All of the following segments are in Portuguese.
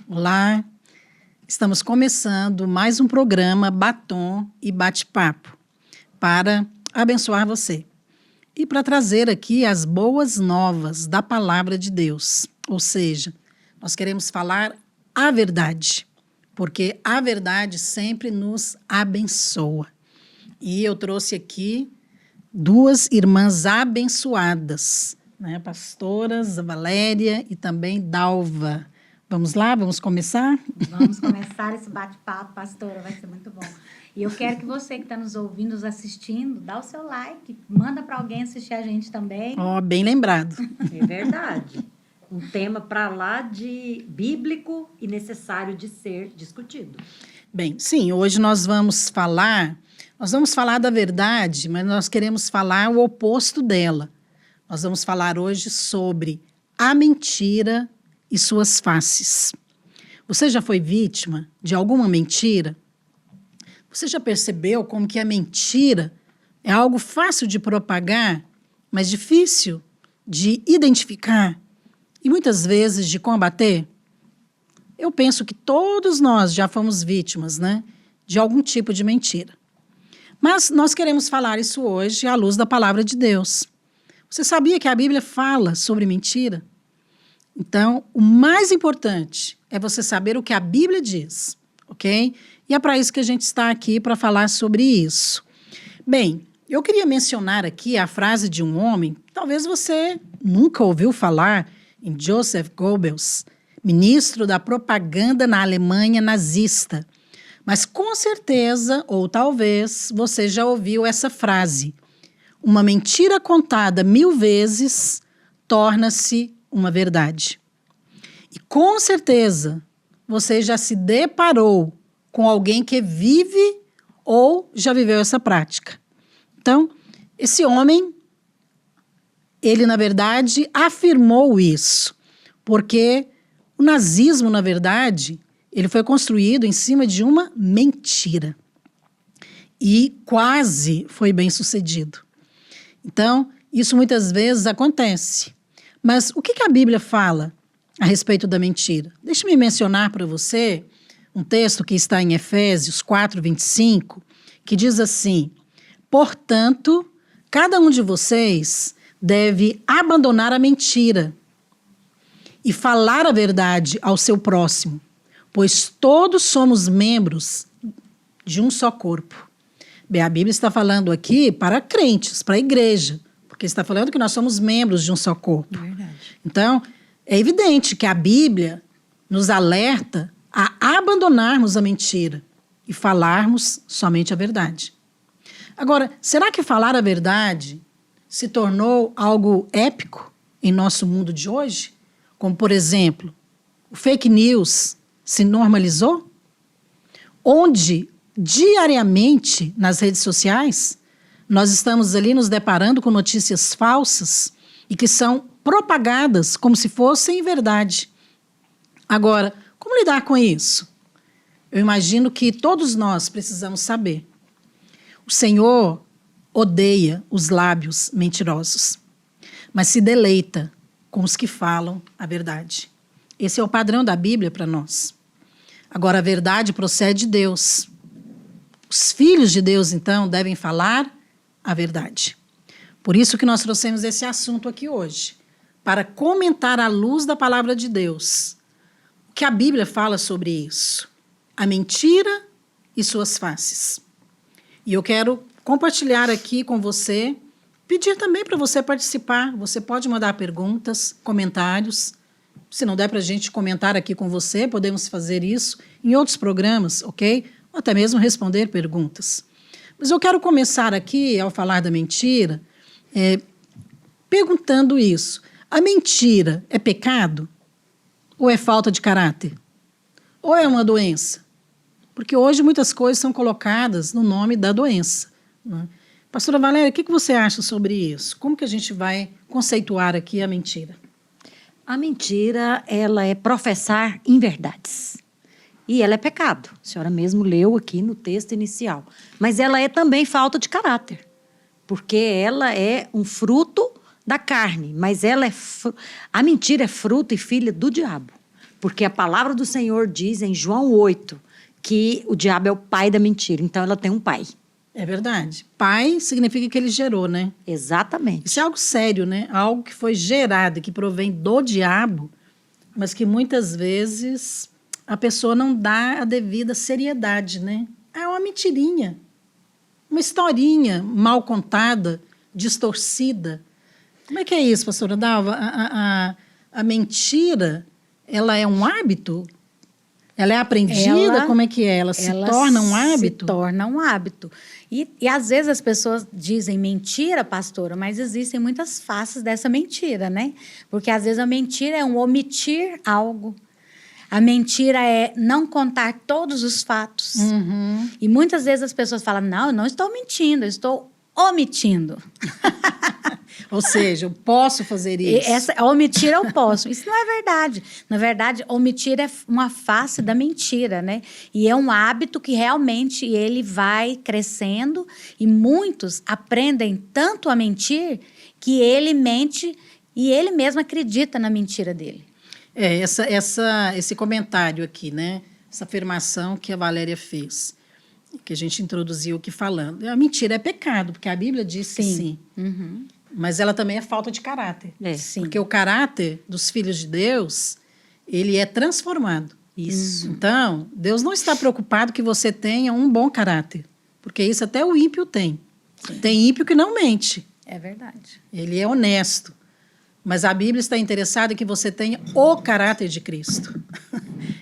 Olá, estamos começando mais um programa Batom e Bate-Papo para abençoar você e para trazer aqui as boas novas da Palavra de Deus. Ou seja, nós queremos falar a verdade, porque a verdade sempre nos abençoa. E eu trouxe aqui duas irmãs abençoadas, né? Pastoras Valéria e também Dalva. Vamos lá? Vamos começar? Vamos começar esse bate-papo, pastora, vai ser muito bom. E eu quero que você que está nos ouvindo, nos assistindo, dá o seu like, manda para alguém assistir a gente também. Ó, bem lembrado. É verdade. Um tema para lá de bíblico e necessário de ser discutido. Bem, sim, hoje nós vamos falar da verdade, mas nós queremos falar o oposto dela. Nós vamos falar hoje sobre a mentira e suas faces. Você já foi vítima de alguma mentira? Você já percebeu como que a mentira é algo fácil de propagar, mas difícil de identificar e muitas vezes de combater? Eu penso que todos nós já fomos vítimas, né, de algum tipo de mentira. Mas nós queremos falar isso hoje à luz da palavra de Deus. Você sabia que a Bíblia fala sobre mentira? Então, o mais importante é você saber o que a Bíblia diz, ok? E é para isso que a gente está aqui, para falar sobre isso. Bem, eu queria mencionar aqui a frase de um homem, talvez você nunca ouviu falar, em Joseph Goebbels, ministro da propaganda na Alemanha nazista. Mas com certeza, ou talvez, você já ouviu essa frase. Uma mentira contada 1000 vezes torna-se uma verdade. E com certeza você já se deparou com alguém que vive ou já viveu essa prática. Então, esse homem, ele na verdade afirmou isso, porque o nazismo, na verdade, ele foi construído em cima de uma mentira e quase foi bem sucedido. Então, isso muitas vezes acontece. Mas o que a Bíblia fala a respeito da mentira? Deixe-me mencionar para você um texto que está em Efésios 4:25, que diz assim: portanto, cada um de vocês deve abandonar a mentira e falar a verdade ao seu próximo, pois todos somos membros de um só corpo. Bem, a Bíblia está falando aqui para crentes, para a igreja, porque está falando que nós somos membros de um só corpo. Verdade. Então, é evidente que a Bíblia nos alerta a abandonarmos a mentira e falarmos somente a verdade. Agora, será que falar a verdade se tornou algo épico em nosso mundo de hoje? Como, por exemplo, o fake news se normalizou? Onde, diariamente, nas redes sociais, nós estamos ali nos deparando com notícias falsas e que são propagadas como se fossem verdade. Agora, como lidar com isso? Eu imagino que todos nós precisamos saber. O Senhor odeia os lábios mentirosos, mas se deleita com os que falam a verdade. Esse é o padrão da Bíblia para nós. Agora, a verdade procede de Deus. Os filhos de Deus, então, devem falar a verdade. Por isso que nós trouxemos esse assunto aqui hoje, para comentar à luz da palavra de Deus o que a Bíblia fala sobre isso, a mentira e suas faces. E eu quero compartilhar aqui com você, pedir também para você participar. Você pode mandar perguntas, comentários. Se não der para a gente comentar aqui com você, podemos fazer isso em outros programas, ok? Ou até mesmo responder perguntas. Mas eu quero começar aqui, ao falar da mentira, perguntando isso. A mentira é pecado? Ou é falta de caráter? Ou é uma doença? Porque hoje muitas coisas são colocadas no nome da doença, né? Pastora Valéria, o que você acha sobre isso? Como que a gente vai conceituar aqui a mentira? A mentira, ela é professar inverdades. E ela é pecado. A senhora mesmo leu aqui no texto inicial. Mas ela é também falta de caráter. porque ela é um fruto da carne, mas a mentira é fruto e filha do diabo. Porque a palavra do Senhor diz em João 8 que o diabo é o pai da mentira. Então, ela tem um pai. É verdade. Pai significa que ele gerou, né? Exatamente. Isso é algo sério, né? Algo que foi gerado, que provém do diabo, mas que muitas vezes a pessoa não dá a devida seriedade, né? É uma mentirinha, uma historinha mal contada, distorcida. Como é que é isso, pastora Dalva? A mentira, ela é um hábito? Ela é aprendida? Como é que é? Ela se torna um hábito? Se torna um hábito. E às vezes as pessoas dizem mentira, pastora, mas existem muitas faces dessa mentira, né? Porque às vezes a mentira é um omitir algo. A mentira é não contar todos os fatos. Uhum. E muitas vezes as pessoas falam, não, eu não estou mentindo, eu estou omitindo. Ou seja, eu posso fazer isso. Omitir eu posso. Isso não é verdade. Na verdade, omitir é uma face da mentira, né? E é um hábito que realmente ele vai crescendo e muitos aprendem tanto a mentir que ele mente e ele mesmo acredita na mentira dele. Esse comentário aqui, né? Essa afirmação que a Valéria fez, que a gente introduziu aqui falando. A mentira é pecado, porque a Bíblia diz que sim. Uhum. Mas ela também é falta de caráter. Sim. Porque o caráter dos filhos de Deus, ele é transformado. Isso. Então, Deus não está preocupado que você tenha um bom caráter. Porque isso até o ímpio tem. Sim. Tem ímpio que não mente. É verdade. Ele é honesto. Mas a Bíblia está interessada em que você tenha o caráter de Cristo.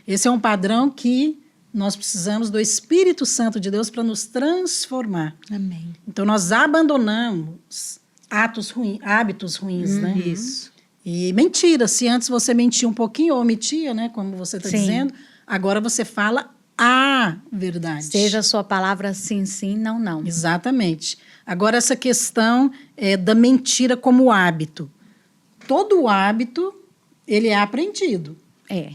Esse é um padrão que nós precisamos do Espírito Santo de Deus para nos transformar. Amém. Então, nós abandonamos hábitos ruins, né? Isso. E mentira. Se antes você mentia um pouquinho ou omitia, né? Como você está Sim. dizendo, agora você fala a verdade. Seja a sua palavra sim, sim, não, não. Exatamente. Agora, essa questão da mentira como hábito. Todo hábito, ele é aprendido. É.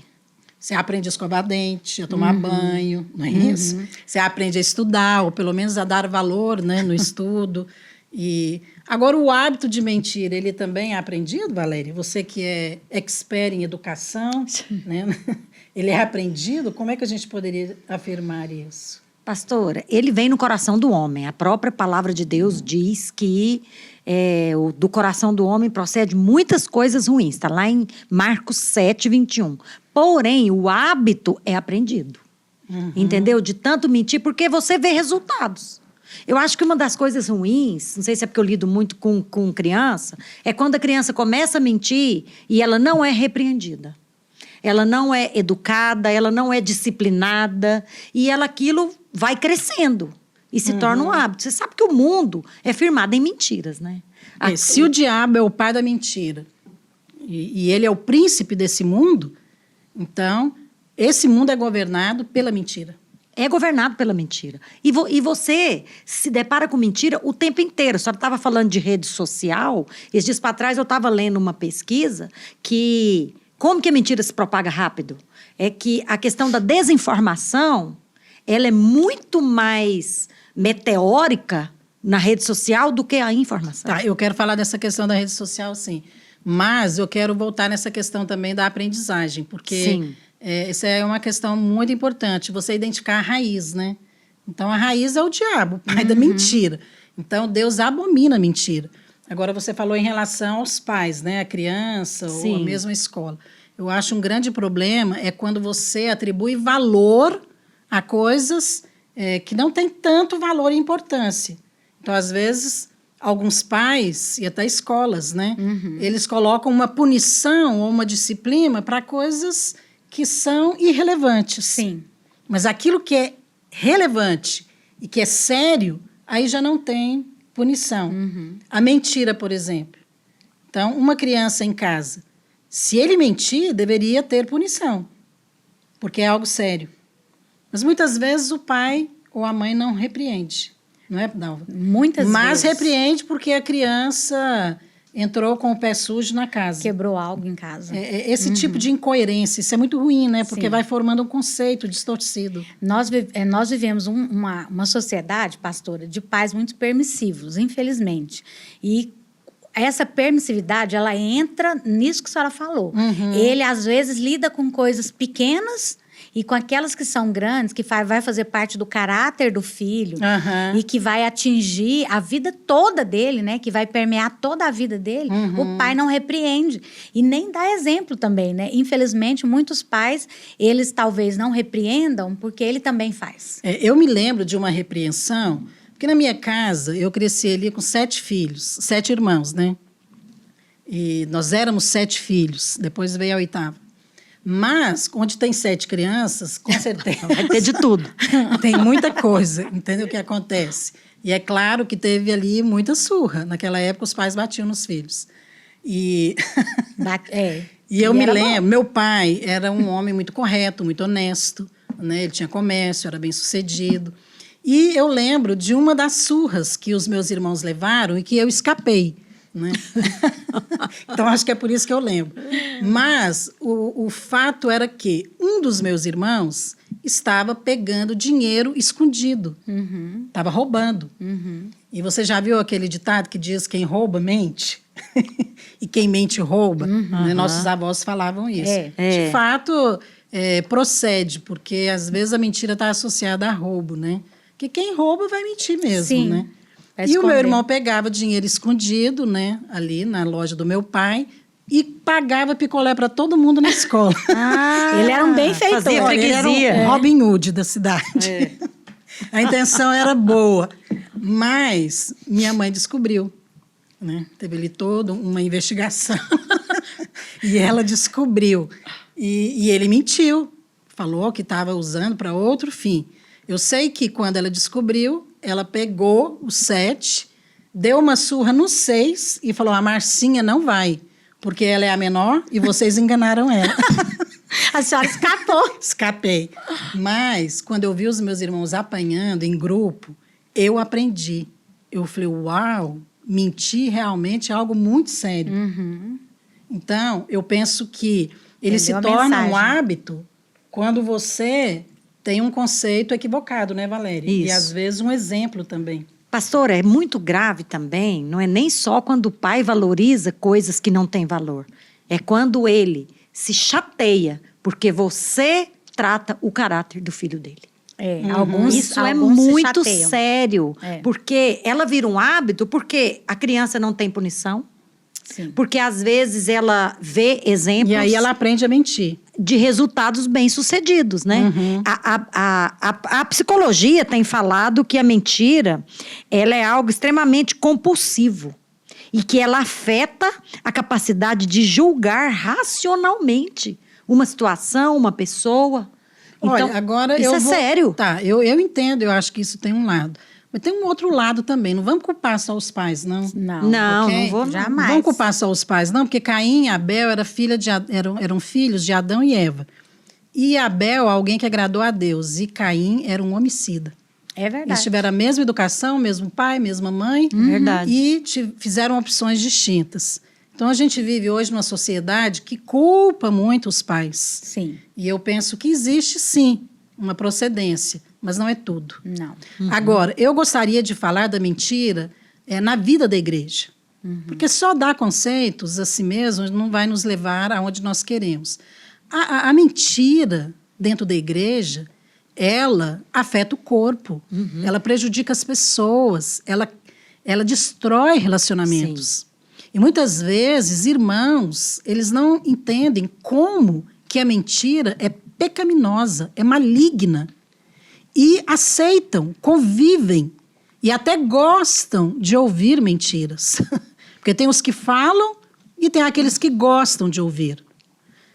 Você aprende a escovar dente, a tomar banho, não é isso? Você aprende a estudar, ou pelo menos a dar valor, né, no estudo. E agora, o hábito de mentir, ele também é aprendido, Valéria? Você que é expert em educação, né? Ele é aprendido? Como é que a gente poderia afirmar isso? Pastora, ele vem no coração do homem. A própria palavra de Deus diz que do coração do homem procede muitas coisas ruins. Está lá em Marcos 7, 21. Porém, o hábito é aprendido. Entendeu? De tanto mentir, porque você vê resultados. Eu acho que uma das coisas ruins, não sei se é porque eu lido muito com criança, é quando a criança começa a mentir e ela não é repreendida. Ela não é educada, ela não é disciplinada e aquilo vai crescendo e se torna um hábito. Você sabe que o mundo é firmado em mentiras, né? Se o diabo é o pai da mentira e ele é o príncipe desse mundo, então esse mundo é governado pela mentira. É governado pela mentira. E você se depara com mentira o tempo inteiro. A senhora estava falando de rede social. Esses dias para trás eu estava lendo uma pesquisa que... Como que a mentira se propaga rápido? É que a questão da desinformação, ela é muito mais meteórica na rede social do que a informação. Tá, eu quero falar dessa questão da rede social, sim. Mas eu quero voltar nessa questão também da aprendizagem, porque... Sim. Essa é uma questão muito importante, você identificar a raiz, né? Então, a raiz é o diabo, o pai da mentira. Então, Deus abomina a mentira. Agora, você falou em relação aos pais, né? A criança ou a mesma escola. Eu acho um grande problema é quando você atribui valor a coisas que não têm tanto valor e importância. Então, às vezes, alguns pais e até escolas, né? Eles colocam uma punição ou uma disciplina para coisas que são irrelevantes. Sim. Mas aquilo que é relevante e que é sério, aí já não tem punição. A mentira, por exemplo. Então, uma criança em casa, se ele mentir, deveria ter punição, porque é algo sério. Mas muitas vezes o pai ou a mãe não repreende, não é, Dalva? Muitas Mas vezes. repreende porque a criança entrou com o pé sujo na casa. Quebrou algo em casa. Esse tipo de incoerência, isso é muito ruim, né? Porque Sim. vai formando um conceito distorcido. Nós vivemos uma sociedade, pastora, de pais muito permissivos, infelizmente. E essa permissividade, ela entra nisso que a senhora falou. Ele, às vezes, lida com coisas pequenas e com aquelas que são grandes, que vai fazer parte do caráter do filho e que vai atingir a vida toda dele, né? Que vai permear toda a vida dele. O pai não repreende e nem dá exemplo também, né? Infelizmente, muitos pais, eles talvez não repreendam porque ele também faz. Eu me lembro de uma repreensão, porque na minha casa eu cresci ali com 7 filhos, 7 irmãos, né? E nós éramos 7 filhos, depois veio a 8ª. Mas, onde tem 7 crianças, com certeza... Vai ter de tudo. Tem muita coisa, entendeu o que acontece? E é claro que teve ali muita surra. Naquela época, os pais batiam nos filhos. E eu me lembro, meu pai era um homem muito correto, muito honesto, né? Ele tinha comércio, era bem-sucedido. E eu lembro de uma das surras que os meus irmãos levaram e que eu escapei, né? Então, acho que é por isso que eu lembro. Mas o fato era que um dos meus irmãos estava pegando dinheiro escondido. Estava roubando. E você já viu aquele ditado que diz quem rouba, mente? E quem mente, rouba? Né? Nossos avós falavam isso. De fato, procede, porque às vezes a mentira está associada a roubo, né? Porque quem rouba vai mentir mesmo, Sim. né? E o meu irmão pegava dinheiro escondido, né, ali na loja do meu pai, e pagava picolé para todo mundo na escola. Ele era um benfeitor. Fazia Ele era um Robin Hood da cidade. A intenção era boa, mas minha mãe descobriu, né? Teve ali toda uma investigação e ela descobriu. E ele mentiu, falou que estava usando para outro fim. Eu sei que quando ela descobriu, ela pegou os 7, deu uma surra nos 6 e falou: a Marcinha não vai, porque ela é a menor e vocês enganaram ela. A senhora escapou. Escapei. Mas, quando eu vi os meus irmãos apanhando em grupo, eu aprendi. Eu falei: uau, mentir realmente é algo muito sério. Então, eu penso que ele se torna um hábito quando você tem um conceito equivocado, né, Valéria? Isso. E, às vezes, um exemplo também. Pastora, é muito grave também, não é nem só quando o pai valoriza coisas que não têm valor. É quando ele se chateia porque você trata o caráter do filho dele. Isso é muito sério, porque ela vira um hábito, porque a criança não tem punição, porque às vezes ela vê exemplos... E aí ela aprende a mentir. De resultados bem-sucedidos, né? A psicologia tem falado que a mentira, ela é algo extremamente compulsivo e que ela afeta a capacidade de julgar racionalmente uma situação, uma pessoa. Então, olha, agora isso sério. Tá, eu entendo, eu acho que isso tem um lado. Mas tem um outro lado também. Não vamos culpar só os pais, não. Não vou jamais. Não vamos culpar só os pais, não, porque Caim e Abel eram filhos de Adão e Eva. E Abel, alguém que agradou a Deus, e Caim era um homicida. É verdade. Eles tiveram a mesma educação, mesmo pai, mesma mãe. Verdade. E fizeram opções distintas. Então, a gente vive hoje numa sociedade que culpa muito os pais. Sim. E eu penso que existe, sim, uma procedência, mas não é tudo. Não. Agora, eu gostaria de falar da mentira na vida da igreja. Porque só dar conceitos a si mesmo não vai nos levar aonde nós queremos. A mentira dentro da igreja, ela afeta o corpo, ela prejudica as pessoas, ela destrói relacionamentos. Sim. E muitas vezes, irmãos, eles não entendem como que a mentira é pecaminosa, é maligna. E aceitam, convivem e até gostam de ouvir mentiras. Porque tem os que falam e tem aqueles que gostam de ouvir.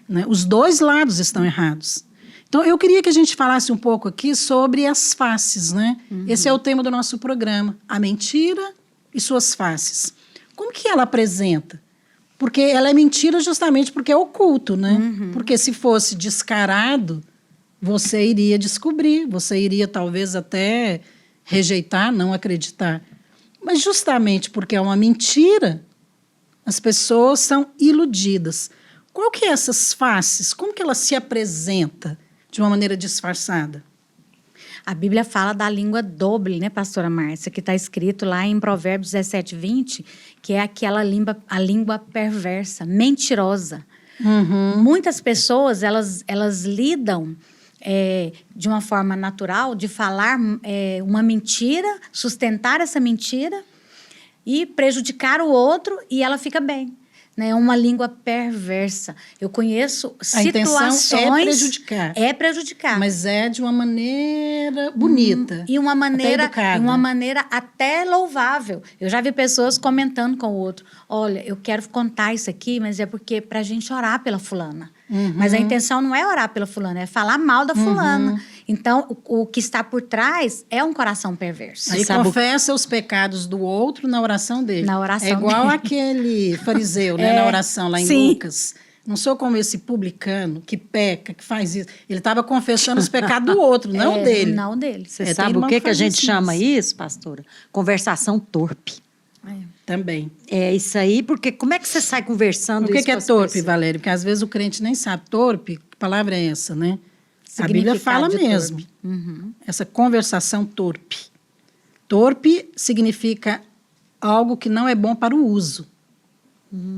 Né? Os dois lados estão errados. Então, eu queria que a gente falasse um pouco aqui sobre as faces, né? Esse é o tema do nosso programa, a mentira e suas faces. Como que ela apresenta? Porque ela é mentira justamente porque é oculto, né? Porque se fosse descarado, você iria descobrir, você iria talvez até rejeitar, não acreditar. Mas justamente porque é uma mentira, as pessoas são iludidas. Qual que é essas faces? Como que ela se apresenta de uma maneira disfarçada? A Bíblia fala da língua doble, né, pastora Márcia? Que está escrito lá em Provérbios 17:20, que é aquela a língua perversa, mentirosa. Muitas pessoas, elas lidam de uma forma natural de falar uma mentira, sustentar essa mentira e prejudicar o outro, e ela fica bem. É uma língua perversa. Eu conheço situações... A intenção é prejudicar. É prejudicar. Mas é de uma maneira bonita. E uma maneira, até educada. uma maneira até louvável. Eu já vi pessoas comentando com o outro. Olha, eu quero contar isso aqui, mas é porque para a gente orar pela fulana. Mas a intenção não é orar pela fulana, é falar mal da fulana. Então, o que está por trás é um coração perverso. Aí confessa os pecados do outro na oração dele. Na oração é igual dele. aquele fariseu, né, na oração lá em Lucas. Não sou como esse publicano que peca, que faz isso. Ele estava confessando os pecados do outro, não dele. Não dele. Você sabe o que a gente chama isso, pastora? Conversação torpe. Também. É isso aí, porque como é que você sai conversando isso com as pessoas? O que é torpe, Valéria? Porque às vezes o crente nem sabe. Torpe, que palavra é essa, né? A Bíblia fala mesmo. Essa conversação torpe. Torpe significa algo que não é bom para o uso.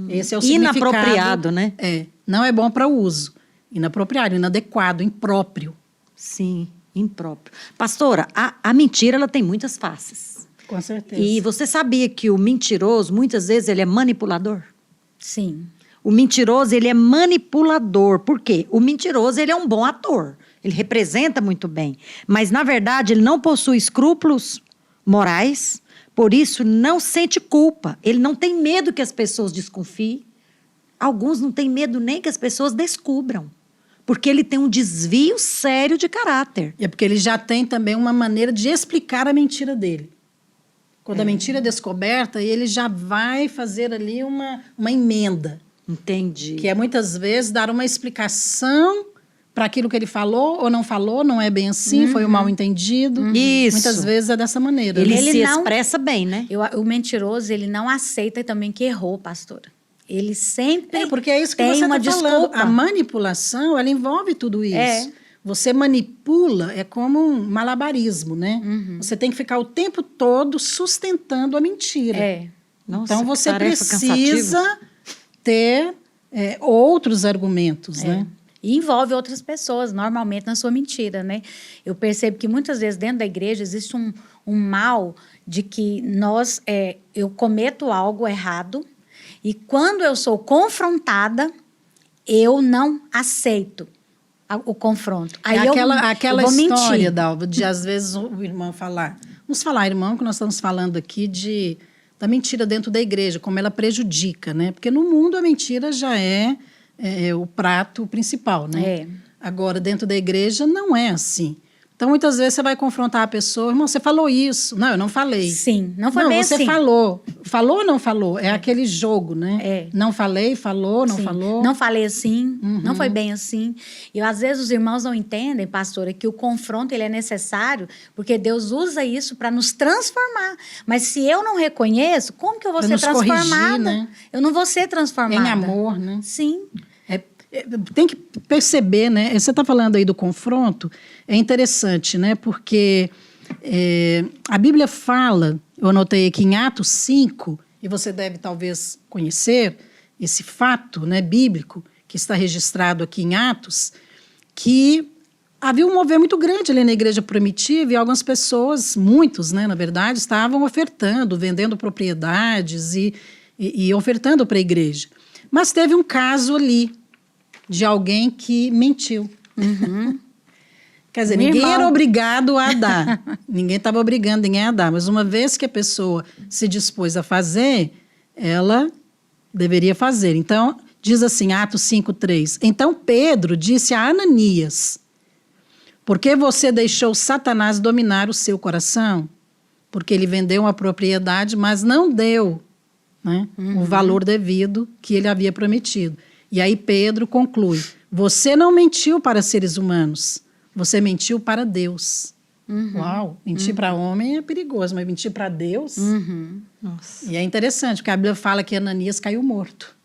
Esse é o significado. Inapropriado, né? Não é bom para o uso. Inapropriado, inadequado, impróprio. Sim, impróprio. Pastora, a mentira ela tem muitas faces. Com certeza. E você sabia que o mentiroso, muitas vezes, ele é manipulador? Sim. O mentiroso, ele é manipulador. Por quê? O mentiroso, ele é um bom ator. Ele representa muito bem. Mas, na verdade, ele não possui escrúpulos morais. Por isso, não sente culpa. Ele não tem medo que as pessoas desconfiem. Alguns não têm medo nem que as pessoas descubram. Porque ele tem um desvio sério de caráter. É porque ele já tem também uma maneira de explicar a mentira dele. Quando a mentira é descoberta, ele já vai fazer ali uma emenda. Entendi. Que é muitas vezes dar uma explicação para aquilo que ele falou ou não falou, não é bem assim, foi um mal entendido. Isso. Muitas vezes é dessa maneira. Ele se não, expressa bem, né? O mentiroso, ele não aceita também que errou, pastora. Ele sempre porque é isso que tem você uma está falando. desculpa. A manipulação, ela envolve tudo isso. Você manipula, é como um malabarismo, né? Você tem que ficar o tempo todo sustentando a mentira. Nossa, então, você precisa ter outros argumentos, né? E envolve outras pessoas, normalmente, na sua mentira, né? Eu percebo que, muitas vezes, dentro da igreja, existe um mal de que eu cometo algo errado e, quando eu sou confrontada, eu não aceito o confronto. Aí aquela eu vou história, mentir. Dalva, de às vezes o irmão falar. Vamos falar, irmão, que nós estamos falando aqui da mentira dentro da igreja, como ela prejudica, né? Porque no mundo a mentira já é o prato principal, né? Agora, dentro da igreja, não é assim. Então, muitas vezes você vai confrontar a pessoa, irmão, você falou isso. Não, eu não falei. Sim, não foi bem assim. Você falou. Falou ou não falou? É aquele jogo, né? Não falei, falou, não falou. Não falei assim, não foi bem assim. E às vezes os irmãos não entendem, pastora, que o confronto ele é necessário, porque Deus usa isso para nos transformar. Mas se eu não reconheço, como que eu vou ser transformada? Corrigir, né? Eu não vou ser transformada. Em amor, né? Sim. Tem que perceber, né? Você está falando aí do confronto, é interessante, né? Porque a Bíblia fala, eu anotei aqui em Atos 5, e você deve talvez conhecer esse fato, né, bíblico, que está registrado aqui em Atos, que havia um mover muito grande ali na igreja primitiva e algumas pessoas, muitos, né, na verdade, estavam ofertando, vendendo propriedades e ofertando para a igreja. Mas teve um caso ali, de alguém que mentiu. Quer dizer, ninguém era obrigado a dar. Ninguém estava obrigando ninguém a dar. Mas uma vez que a pessoa se dispôs a fazer, ela deveria fazer. Então, diz assim, Atos 5:3. Então Pedro disse a Ananias: por que você deixou Satanás dominar o seu coração? Porque ele vendeu uma propriedade, mas não deu, né, o valor devido que ele havia prometido. E aí Pedro conclui: você não mentiu para seres humanos, você mentiu para Deus. Uau, mentir para homem é perigoso, mas mentir para Deus? Nossa. E é interessante, porque a Bíblia fala que Ananias caiu morto.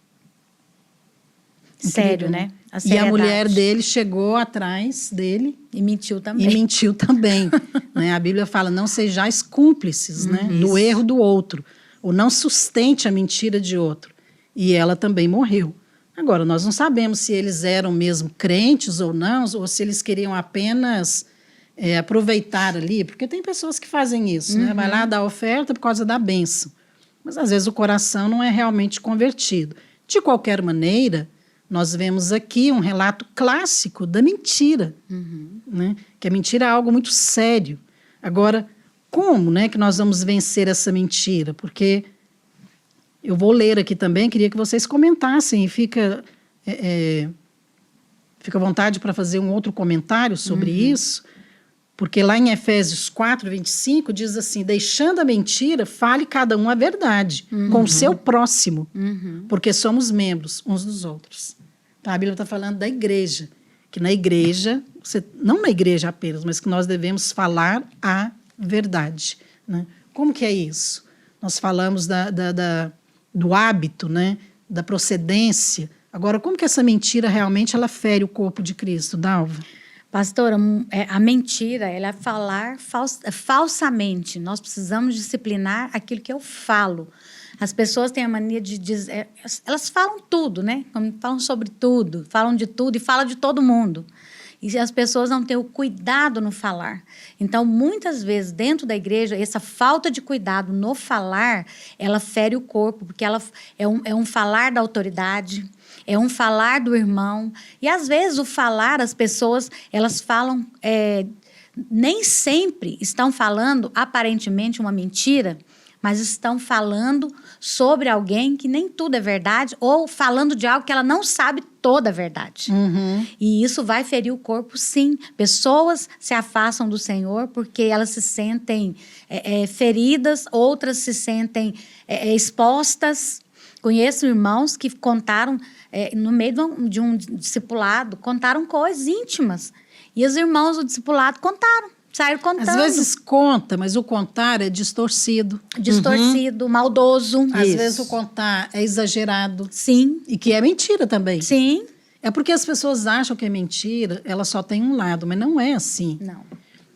Sério, Incrível, né? E a seriedade. mulher dele chegou atrás dele E mentiu também. e mentiu também. Né? A Bíblia fala, não sejais cúmplices, né? Do erro do outro. Ou não sustente a mentira de outro. E ela também morreu. Agora, nós não sabemos se eles eram mesmo crentes ou não, ou se eles queriam apenas aproveitar ali, porque tem pessoas que fazem isso, né? Vai lá dar oferta por causa da bênção. Mas, às vezes, o coração não é realmente convertido. De qualquer maneira, nós vemos aqui um relato clássico da mentira, né? Que a mentira é algo muito sério. Agora, como, né, que nós vamos vencer essa mentira? Porque eu vou ler aqui também, queria que vocês comentassem, e fica à vontade para fazer um outro comentário sobre isso, porque lá em Efésios 4, 25, diz assim, deixando a mentira, fale cada um a verdade, com o seu próximo, porque somos membros uns dos outros. Então, a Bíblia está falando da igreja, que na igreja, não na igreja apenas, mas que nós devemos falar a verdade. Né? Como que é isso? Nós falamos do hábito, né? Da procedência. Agora, como que essa mentira realmente ela fere o corpo de Cristo, Dalva? Pastora, a mentira, ela é falar falsamente. Nós precisamos disciplinar aquilo que eu falo. As pessoas têm a mania de dizer... Elas falam tudo, né? Falam sobre tudo, falam de tudo e falam de todo mundo. E as pessoas não têm o cuidado no falar. Então, muitas vezes, dentro da igreja, essa falta de cuidado no falar, ela fere o corpo, porque ela é um falar da autoridade, é um falar do irmão. E, às vezes, o falar, as pessoas, elas falam... nem sempre estão falando, aparentemente, uma mentira, mas estão falando sobre alguém que nem tudo é verdade, ou falando de algo que ela não sabe toda a verdade. E isso vai ferir o corpo, sim. Pessoas se afastam do Senhor porque elas se sentem feridas, outras se sentem expostas. Conheço irmãos que contaram, no meio de um discipulado, contaram coisas íntimas. E os irmãos do discipulado contaram. Sair contando. Às vezes conta, mas o contar é distorcido. Distorcido, maldoso. Às vezes o contar é exagerado. Sim. E que é mentira também. Sim. É porque as pessoas acham que é mentira, ela só tem um lado, mas não é assim. Não.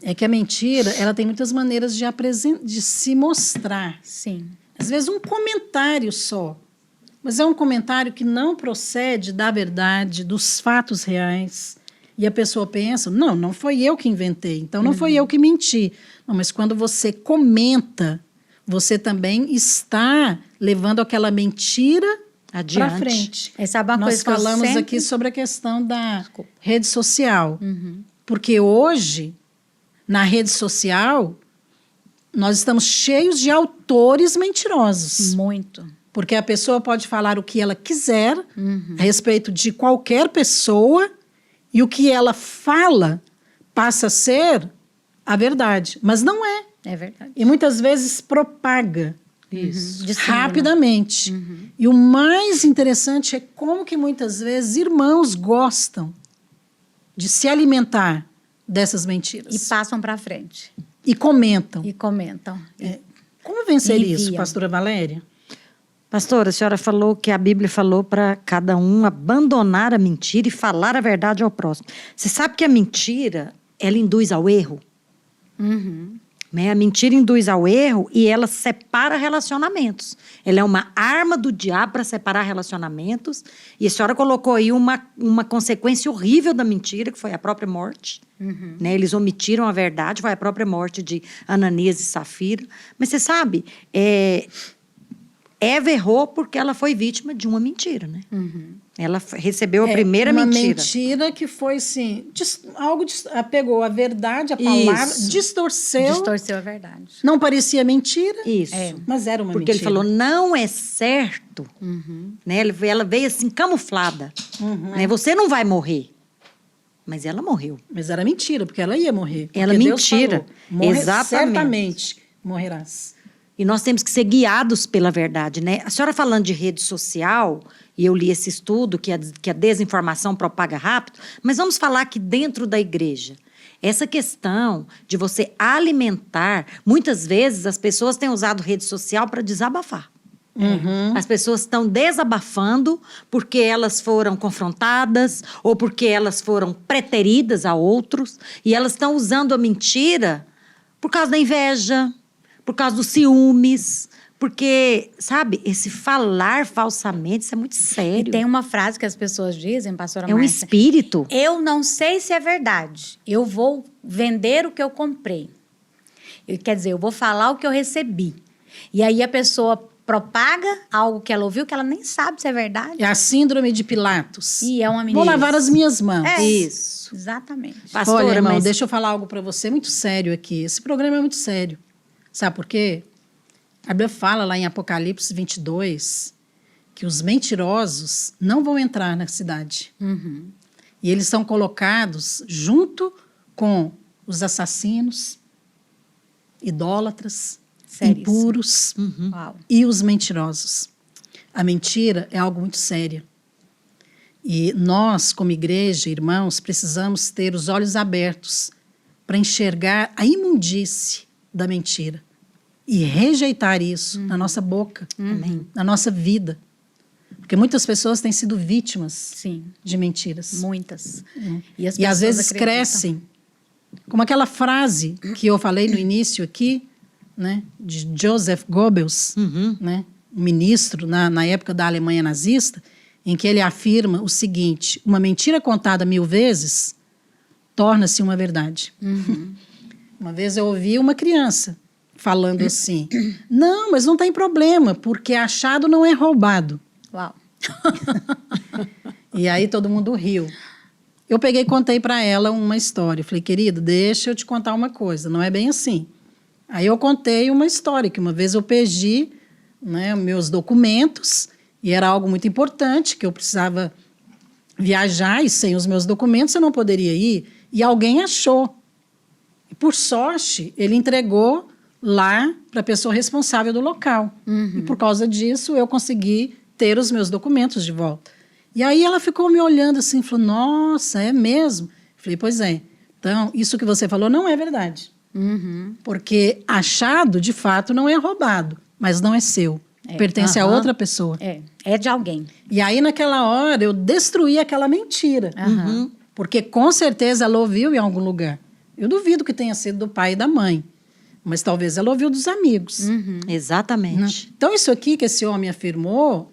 É que a mentira, ela tem muitas maneiras de se mostrar. Sim. Às vezes um comentário só. Mas é um comentário que não procede da verdade, dos fatos reais. E a pessoa pensa, não foi eu que inventei, então não foi eu que menti. Não, mas quando você comenta, você também está levando aquela mentira para frente. Sabe uma Nós coisa falamos que aqui sobre a questão da rede social. Porque hoje, na rede social, nós estamos cheios de autores mentirosos. Muito. Porque a pessoa pode falar o que ela quiser a respeito de qualquer pessoa, e o que ela fala passa a ser a verdade. Mas não é. É verdade. E muitas vezes propaga Isso. rapidamente. E o mais interessante é como que muitas vezes irmãos gostam de se alimentar dessas mentiras. E passam para frente. E comentam. E comentam. Como vencer Enviam. isso, pastora Valéria? Pastora, a senhora falou que a Bíblia falou para cada um abandonar a mentira e falar a verdade ao próximo. Você sabe que a mentira, ela induz ao erro? Né? A mentira induz ao erro e ela separa relacionamentos. Ela é uma arma do diabo para separar relacionamentos. E a senhora colocou aí uma consequência horrível da mentira, que foi a própria morte. Né? Eles omitiram a verdade, foi a própria morte de Ananias e Safira. Mas você sabe... Eva errou porque ela foi vítima de uma mentira, né? Ela recebeu a primeira mentira. Uma mentira que foi, assim, pegou a verdade, a palavra, Isso. distorceu. Distorceu a verdade. Não parecia mentira, Isso. mas era uma Porque mentira. ele falou, não é certo. Né? Ela veio assim, camuflada. Né? Você não vai morrer. Mas ela morreu. Mas era mentira, porque ela ia morrer. Ela Porque Deus mentira. falou, Exatamente. Certamente morrerás. E nós temos que ser guiados pela verdade, né? A senhora falando de rede social, e eu li esse estudo, que a desinformação propaga rápido, mas vamos falar que dentro da igreja, Essa questão de você alimentar, muitas vezes as pessoas têm usado rede social para desabafar. As pessoas estão desabafando porque elas foram confrontadas ou porque elas foram preteridas a outros e elas estão usando a mentira por causa da inveja, por causa dos ciúmes, porque, sabe, esse falar falsamente, isso é muito sério. E tem uma frase que as pessoas dizem, pastora É um Márcia, espírito. eu não sei se é verdade, eu vou vender o que eu comprei. Quer dizer, eu vou falar o que eu recebi. E aí a pessoa propaga algo que ela ouviu que ela nem sabe se é verdade. É a síndrome de Pilatos. E é uma menina. Vou lavar as minhas mãos. É. Isso. Exatamente. Pastora, Olha, irmão, mas- deixa eu falar algo para você muito sério aqui. Esse programa é muito sério. Sabe por quê? A Bíblia fala lá em Apocalipse 22 que os mentirosos não vão entrar na cidade. E eles são colocados junto com os assassinos, idólatras, Sério. impuros Uau. e os mentirosos. A mentira é algo muito sério. E nós, como igreja, irmãos, precisamos ter os olhos abertos para enxergar a imundície da mentira e rejeitar isso na nossa boca, na nossa vida. Porque muitas pessoas têm sido vítimas Sim, de mentiras. muitas. E as às pessoas vezes acreditam. crescem. Como aquela frase que eu falei no início aqui, né, de Joseph Goebbels, né, um ministro na época da Alemanha nazista, em que ele afirma o seguinte: uma mentira contada 1000 vezes torna-se uma verdade. Uma vez eu ouvi uma criança falando assim: não, mas não tem problema, porque achado não é roubado. Uau. E aí todo mundo riu. Eu peguei e contei para ela uma história. Falei, querida, deixa eu te contar uma coisa, não é bem assim. Aí eu contei uma história, que uma vez eu perdi, né, meus documentos, e era algo muito importante, que eu precisava viajar, e sem os meus documentos eu não poderia ir, e alguém achou. E por sorte, ele entregou lá para a pessoa responsável do local. E por causa disso, eu consegui ter os meus documentos de volta. E aí ela ficou me olhando assim, falou, nossa, é mesmo? Falei, pois é. Então, isso que você falou não é verdade. Porque achado, de fato, não é roubado, mas não é seu. Pertence a outra pessoa. É de alguém. E aí, naquela hora, eu destruí aquela mentira. Porque, com certeza, ela ouviu em algum lugar. Eu duvido que tenha sido do pai e da mãe. Mas talvez ela ouviu dos amigos. Exatamente. Então, isso aqui que esse homem afirmou,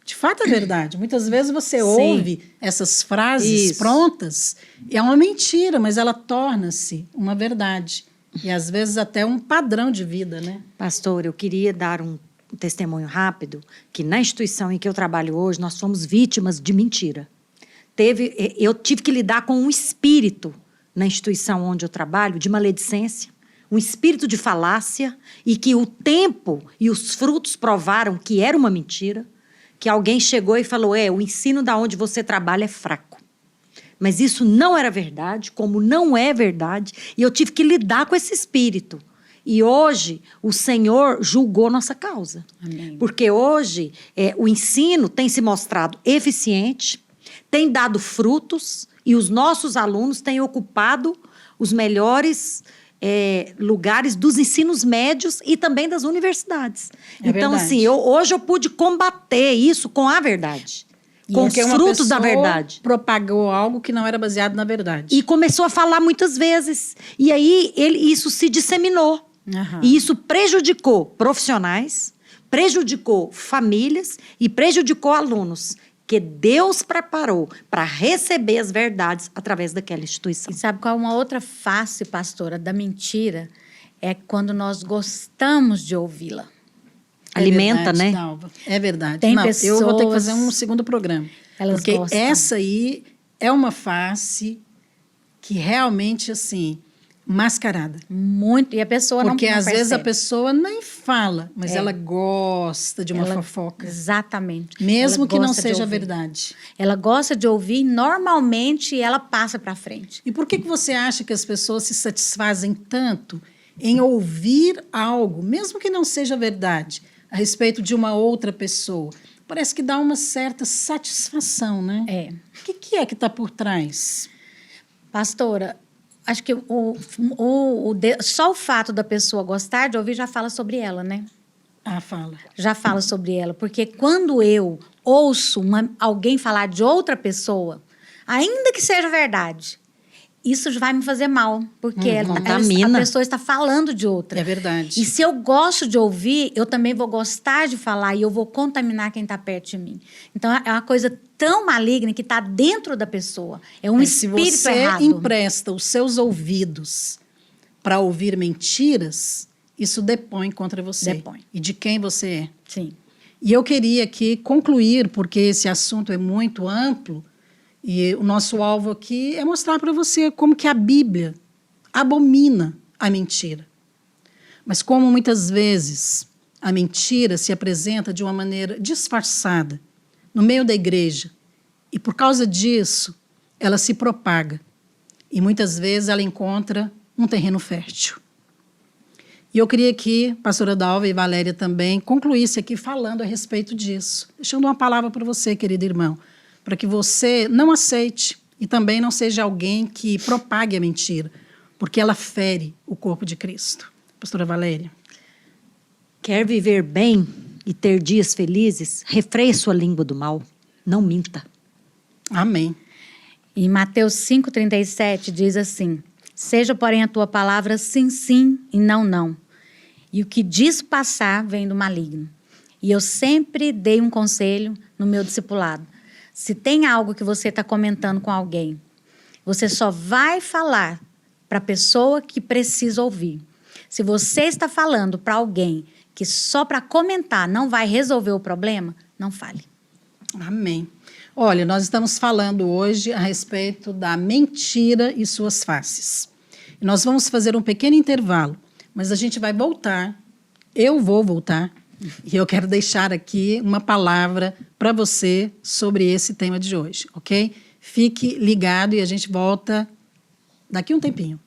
de fato é verdade. Muitas vezes você ouve essas frases Isso. prontas, e é uma mentira, mas ela torna-se uma verdade. E, às vezes, até um padrão de vida, né? Pastor, eu queria dar um testemunho rápido, que na instituição em que eu trabalho hoje, nós fomos vítimas de mentira. Eu tive que lidar com um espírito na instituição onde eu trabalho, de maledicência, um espírito de falácia, e que o tempo e os frutos provaram que era uma mentira, que alguém chegou e falou, o ensino da onde você trabalha é fraco. Mas isso não era verdade, como não é verdade, e eu tive que lidar com esse espírito. E hoje o Senhor julgou nossa causa. Amém. Porque hoje o ensino tem se mostrado eficiente, tem dado frutos, e os nossos alunos têm ocupado os melhores lugares dos ensinos médios e também das universidades. É então, verdade. assim, hoje eu pude combater isso com a verdade. Com os Porque uma frutos da pessoa verdade. propagou algo que não era baseado na verdade. E começou a falar muitas vezes. E aí isso se disseminou. E isso prejudicou profissionais, prejudicou famílias e prejudicou alunos, que Deus preparou para receber as verdades através daquela instituição. E sabe qual é uma outra face, pastora, da mentira? É quando nós gostamos de ouvi-la. Alimenta, verdade, né? Dalva. É verdade. Tem Não, eu vou ter que pessoas- fazer um segundo programa. Elas porque gostam. essa aí é uma face que realmente, assim, mascarada. Muito. E a pessoa não Porque não às vezes a percebe. pessoa nem fala, mas ela gosta de uma Ela- fofoca. Exatamente. Mesmo Ela que não gosta de seja ouvir. verdade. Ela gosta de ouvir, normalmente ela passa para frente. E por que você acha que as pessoas se satisfazem tanto em ouvir algo, mesmo que não seja verdade, a respeito de uma outra pessoa? Parece que dá uma certa satisfação, né? É. O que é que está por trás? Pastora, Acho que só o fato da pessoa gostar de ouvir já fala sobre ela, né? Ah, fala. Já fala sobre ela. Porque quando eu ouço alguém falar de outra pessoa, ainda que seja verdade, isso vai me fazer mal. Porque a pessoa está falando de outra. É verdade. E se eu gosto de ouvir, eu também vou gostar de falar e eu vou contaminar quem está perto de mim. Então, é uma coisa tão maligna que está dentro da pessoa. É um espírito errado. Se você empresta os seus ouvidos para ouvir mentiras, isso depõe contra você. Depõe. E de quem você é. Sim. E eu queria aqui concluir, porque esse assunto é muito amplo, e o nosso alvo aqui é mostrar para você como que a Bíblia abomina a mentira. Mas como muitas vezes a mentira se apresenta de uma maneira disfarçada no meio da igreja, e por causa disso ela se propaga. E muitas vezes ela encontra um terreno fértil. E eu queria que a pastora Dalva e Valéria também concluíssem aqui falando a respeito disso, deixando uma palavra para você, querido irmão, para que você não aceite e também não seja alguém que propague a mentira, porque ela fere o corpo de Cristo. Pastora Valéria. Quer viver bem e ter dias felizes? Refreie sua língua do mal. Não minta. Amém. Em Mateus 5,37 diz assim: seja, porém, a tua palavra sim, sim e não, não. E o que diz passar vem do maligno. E eu sempre dei um conselho no meu discipulado. Se tem algo que você está comentando com alguém, você só vai falar para a pessoa que precisa ouvir. Se você está falando para alguém que só para comentar não vai resolver o problema, não fale. Amém. Olha, nós estamos falando hoje a respeito da mentira e suas faces. E nós vamos fazer um pequeno intervalo, mas a gente vai voltar, eu vou voltar, e eu quero deixar aqui uma palavra para você sobre esse tema de hoje, ok? Fique ligado e a gente volta daqui a um tempinho.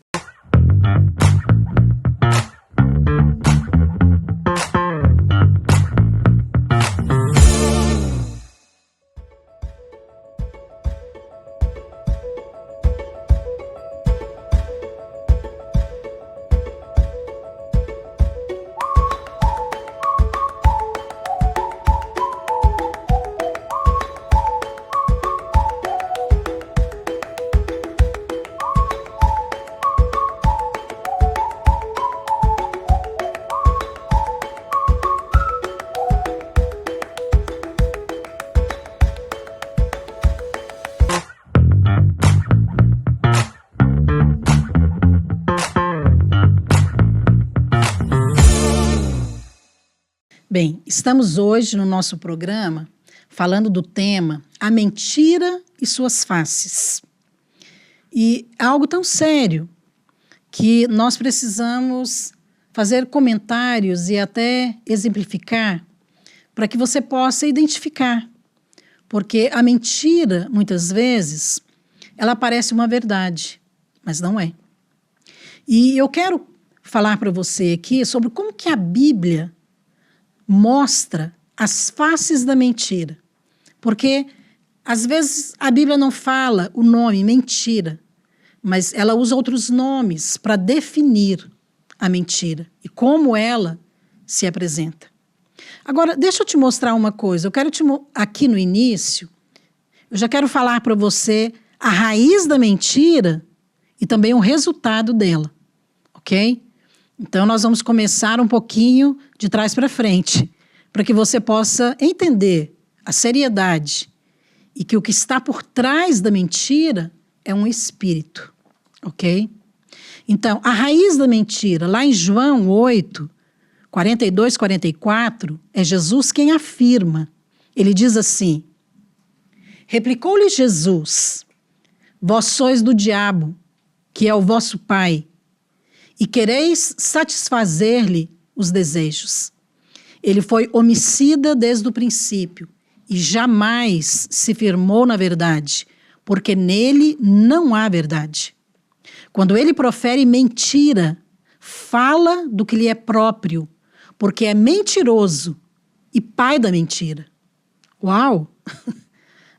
Bem, estamos hoje no nosso programa falando do tema A Mentira e Suas Faces. E é algo tão sério que nós precisamos fazer comentários e até exemplificar para que você possa identificar. Porque a mentira, muitas vezes, ela parece uma verdade, mas não é. E eu quero falar para você aqui sobre como que a Bíblia mostra as faces da mentira. Porque, às vezes, a Bíblia não fala o nome mentira, mas ela usa outros nomes para definir a mentira e como ela se apresenta. Agora, deixa eu te mostrar uma coisa. Eu quero aqui no início, eu já quero falar para você a raiz da mentira e também o resultado dela, ok? Então, nós vamos começar um pouquinho de trás para frente, para que você possa entender a seriedade e que o que está por trás da mentira é um espírito, ok? Então, a raiz da mentira, lá em João 8, 42, 44, é Jesus quem afirma. Ele diz assim: replicou-lhe Jesus, vós sois do diabo, que é o vosso pai, e quereis satisfazer-lhe os desejos. Ele foi homicida desde o princípio e jamais se firmou na verdade, porque nele não há verdade. Quando ele profere mentira, fala do que lhe é próprio, porque é mentiroso e pai da mentira. Uau!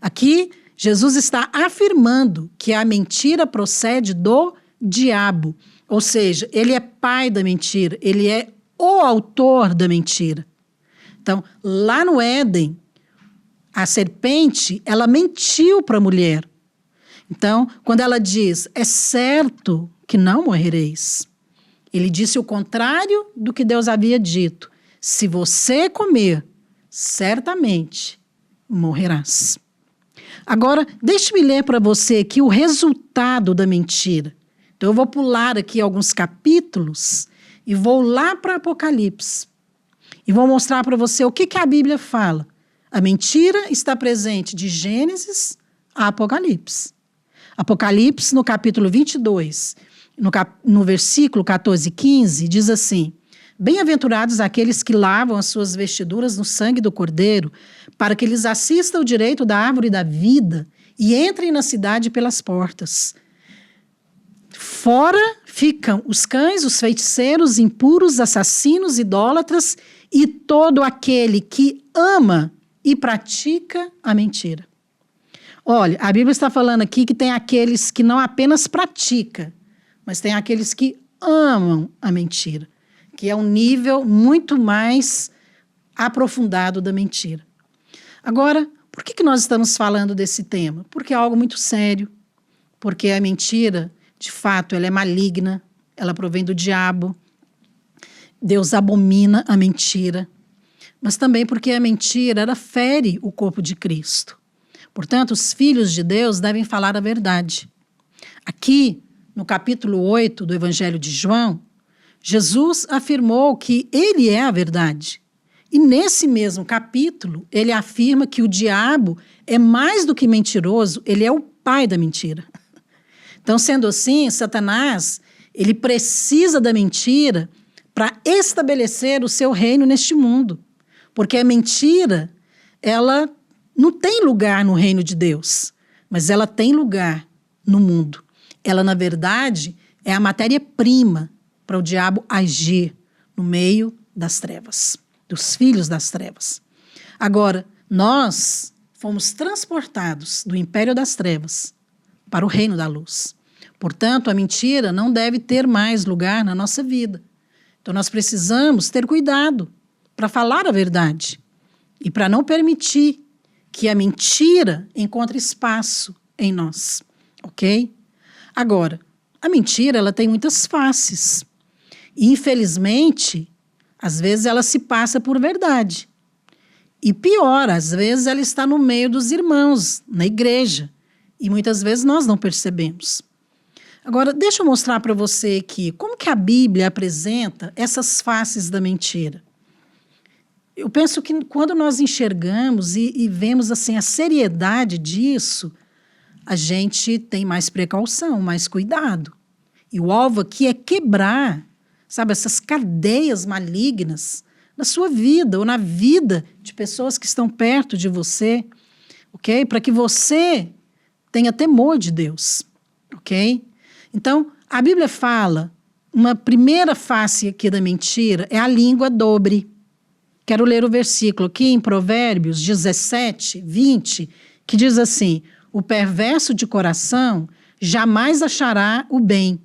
Aqui, Jesus está afirmando que a mentira procede do diabo. Ou seja, ele é pai da mentira, ele é o autor da mentira. Então, lá no Éden, a serpente, ela mentiu para a mulher. Então, quando ela diz, é certo que não morrereis, ele disse o contrário do que Deus havia dito. Se você comer, certamente morrerás. Agora, deixe-me ler para você aqui o resultado da mentira. Então, eu vou pular aqui alguns capítulos e vou lá para Apocalipse. E vou mostrar para você o que a Bíblia fala. A mentira está presente de Gênesis a Apocalipse. Apocalipse, no capítulo 22, no versículo 14 e 15, diz assim: bem-aventurados aqueles que lavam as suas vestiduras no sangue do Cordeiro, para que lhes assista o direito da árvore da vida e entrem na cidade pelas portas. Fora ficam os cães, os feiticeiros, impuros, assassinos, idólatras e todo aquele que ama e pratica a mentira. Olha, a Bíblia está falando aqui que tem aqueles que não apenas praticam, mas tem aqueles que amam a mentira, que é um nível muito mais aprofundado da mentira. Agora, por que nós estamos falando desse tema? Porque é algo muito sério, porque a mentira, de fato, ela é maligna, ela provém do diabo, Deus abomina a mentira, mas também porque a mentira, ela fere o corpo de Cristo. Portanto, os filhos de Deus devem falar a verdade. Aqui, no capítulo 8 do Evangelho de João, Jesus afirmou que ele é a verdade. E nesse mesmo capítulo, ele afirma que o diabo é mais do que mentiroso, ele é o pai da mentira. Então, sendo assim, Satanás, ele precisa da mentira para estabelecer o seu reino neste mundo. Porque a mentira, ela não tem lugar no reino de Deus, mas ela tem lugar no mundo. Ela, na verdade, é a matéria-prima para o diabo agir no meio das trevas, dos filhos das trevas. Agora, nós fomos transportados do império das trevas para o reino da luz. Portanto, a mentira não deve ter mais lugar na nossa vida. Então, nós precisamos ter cuidado para falar a verdade e para não permitir que a mentira encontre espaço em nós, ok? Agora, a mentira, ela tem muitas faces. E, infelizmente, às vezes ela se passa por verdade. E pior, às vezes ela está no meio dos irmãos, na igreja. E muitas vezes nós não percebemos. Agora, deixa eu mostrar para você aqui como que a Bíblia apresenta essas faces da mentira. Eu penso que quando nós enxergamos e vemos assim a seriedade disso, a gente tem mais precaução, mais cuidado. E o alvo aqui é quebrar, sabe, essas cadeias malignas na sua vida ou na vida de pessoas que estão perto de você, ok? Para que você tenha temor de Deus, ok? Então, a Bíblia fala, uma primeira face aqui da mentira é a língua dobre. Quero ler o versículo aqui em Provérbios 17, 20, que diz assim: o perverso de coração jamais achará o bem,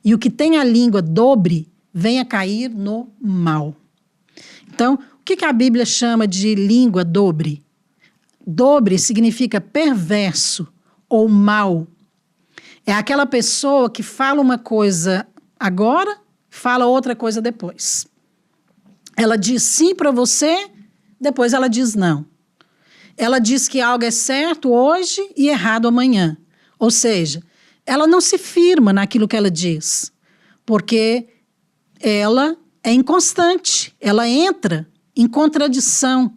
e o que tem a língua dobre vem a cair no mal. Então, o que a Bíblia chama de língua dobre? Dobre significa perverso ou mal. É aquela pessoa que fala uma coisa agora, fala outra coisa depois. Ela diz sim para você, depois ela diz não. Ela diz que algo é certo hoje e errado amanhã. Ou seja, ela não se firma naquilo que ela diz, porque ela é inconstante, ela entra em contradição,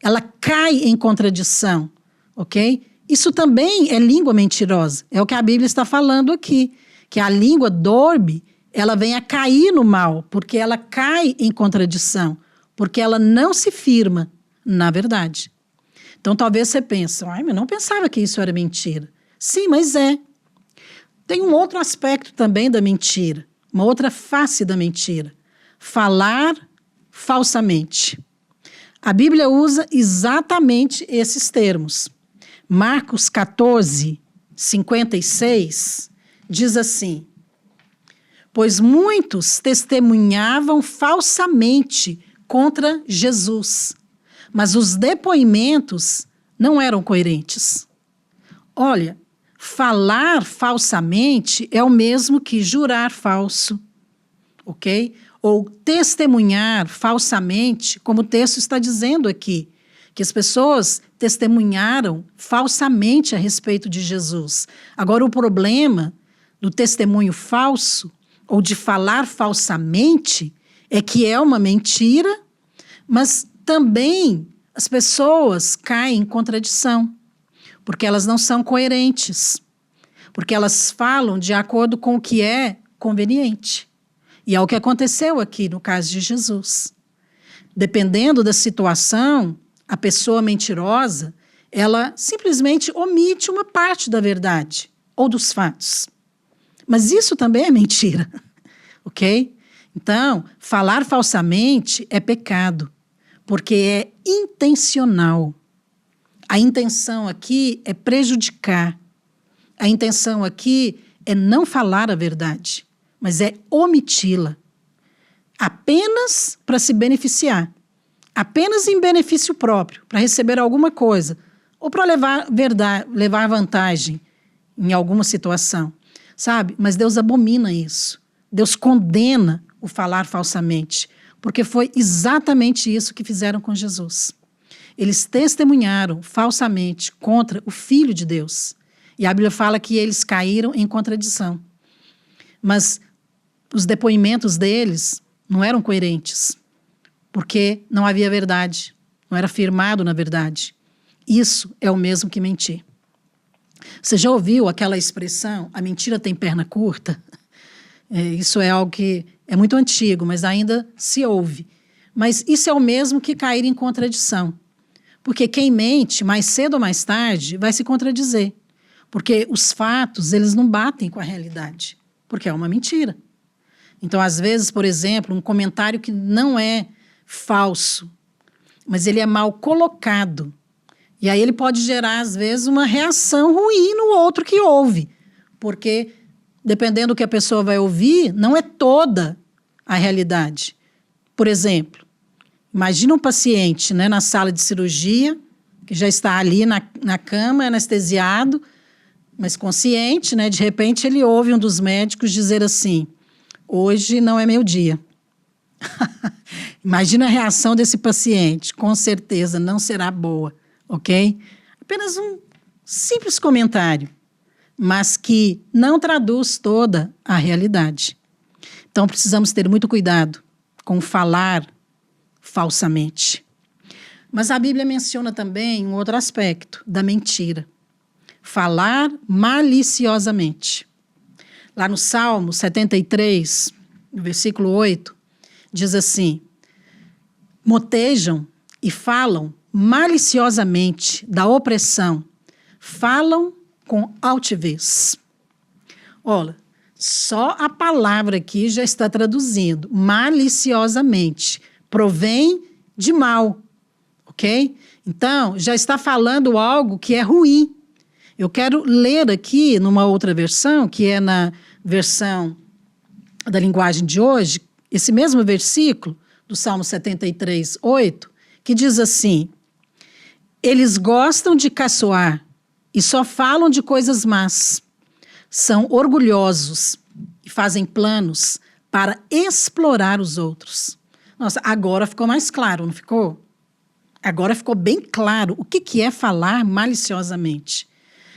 ela cai em contradição, ok? Isso também é língua mentirosa, é o que a Bíblia está falando aqui, que a língua dorme, ela vem a cair no mal, porque ela cai em contradição, porque ela não se firma na verdade. Então, talvez você pense, mas eu não pensava que isso era mentira. Sim, mas é. Tem um outro aspecto também da mentira, uma outra face da mentira. Falar falsamente. A Bíblia usa exatamente esses termos. Marcos 14, 56, diz assim: pois muitos testemunhavam falsamente contra Jesus, mas os depoimentos não eram coerentes. Olha, falar falsamente é o mesmo que jurar falso, ok? Ou testemunhar falsamente, como o texto está dizendo aqui, que as pessoas testemunharam falsamente a respeito de Jesus. Agora, o problema do testemunho falso, ou de falar falsamente, é que é uma mentira, mas também as pessoas caem em contradição, porque elas não são coerentes, porque elas falam de acordo com o que é conveniente. E é o que aconteceu aqui no caso de Jesus. Dependendo da situação, a pessoa mentirosa, ela simplesmente omite uma parte da verdade ou dos fatos. Mas isso também é mentira, ok? Então, falar falsamente é pecado, porque é intencional. A intenção aqui é prejudicar. A intenção aqui é não falar a verdade, mas é omiti-la. Apenas para se beneficiar. Apenas em benefício próprio, para receber alguma coisa, ou para levar vantagem em alguma situação, sabe? Mas Deus abomina isso. Deus condena o falar falsamente, porque foi exatamente isso que fizeram com Jesus. Eles testemunharam falsamente contra o Filho de Deus. E a Bíblia fala que eles caíram em contradição. Mas os depoimentos deles não eram coerentes, porque não havia verdade, não era firmado na verdade. Isso é o mesmo que mentir. Você já ouviu aquela expressão, a mentira tem perna curta? Isso é algo que é muito antigo, mas ainda se ouve. Mas isso é o mesmo que cair em contradição. Porque quem mente, mais cedo ou mais tarde, vai se contradizer. Porque os fatos, eles não batem com a realidade, porque é uma mentira. Então, às vezes, por exemplo, um comentário que não é falso, mas ele é mal colocado. E aí ele pode gerar, às vezes, uma reação ruim no outro que ouve. Porque, dependendo do que a pessoa vai ouvir, não é toda a realidade. Por exemplo, imagina um paciente, né, na sala de cirurgia, que já está ali na cama, anestesiado, mas consciente, né, de repente ele ouve um dos médicos dizer assim, hoje não é meu dia. Imagina a reação desse paciente, com certeza não será boa, ok? Apenas um simples comentário, mas que não traduz toda a realidade. Então precisamos ter muito cuidado com falar falsamente. Mas a Bíblia menciona também um outro aspecto da mentira. Falar maliciosamente. Lá no Salmo 73, no versículo 8, diz assim, motejam e falam maliciosamente da opressão, falam com altivez. Olha, só a palavra aqui já está traduzindo, maliciosamente, provém de mal, ok? Então, já está falando algo que é ruim. Eu quero ler aqui numa outra versão, que é na versão da linguagem de hoje, esse mesmo versículo do Salmo 73, 8, que diz assim, eles gostam de caçoar e só falam de coisas más, são orgulhosos e fazem planos para explorar os outros. Nossa, agora ficou mais claro, não ficou? Agora ficou bem claro o que é falar maliciosamente.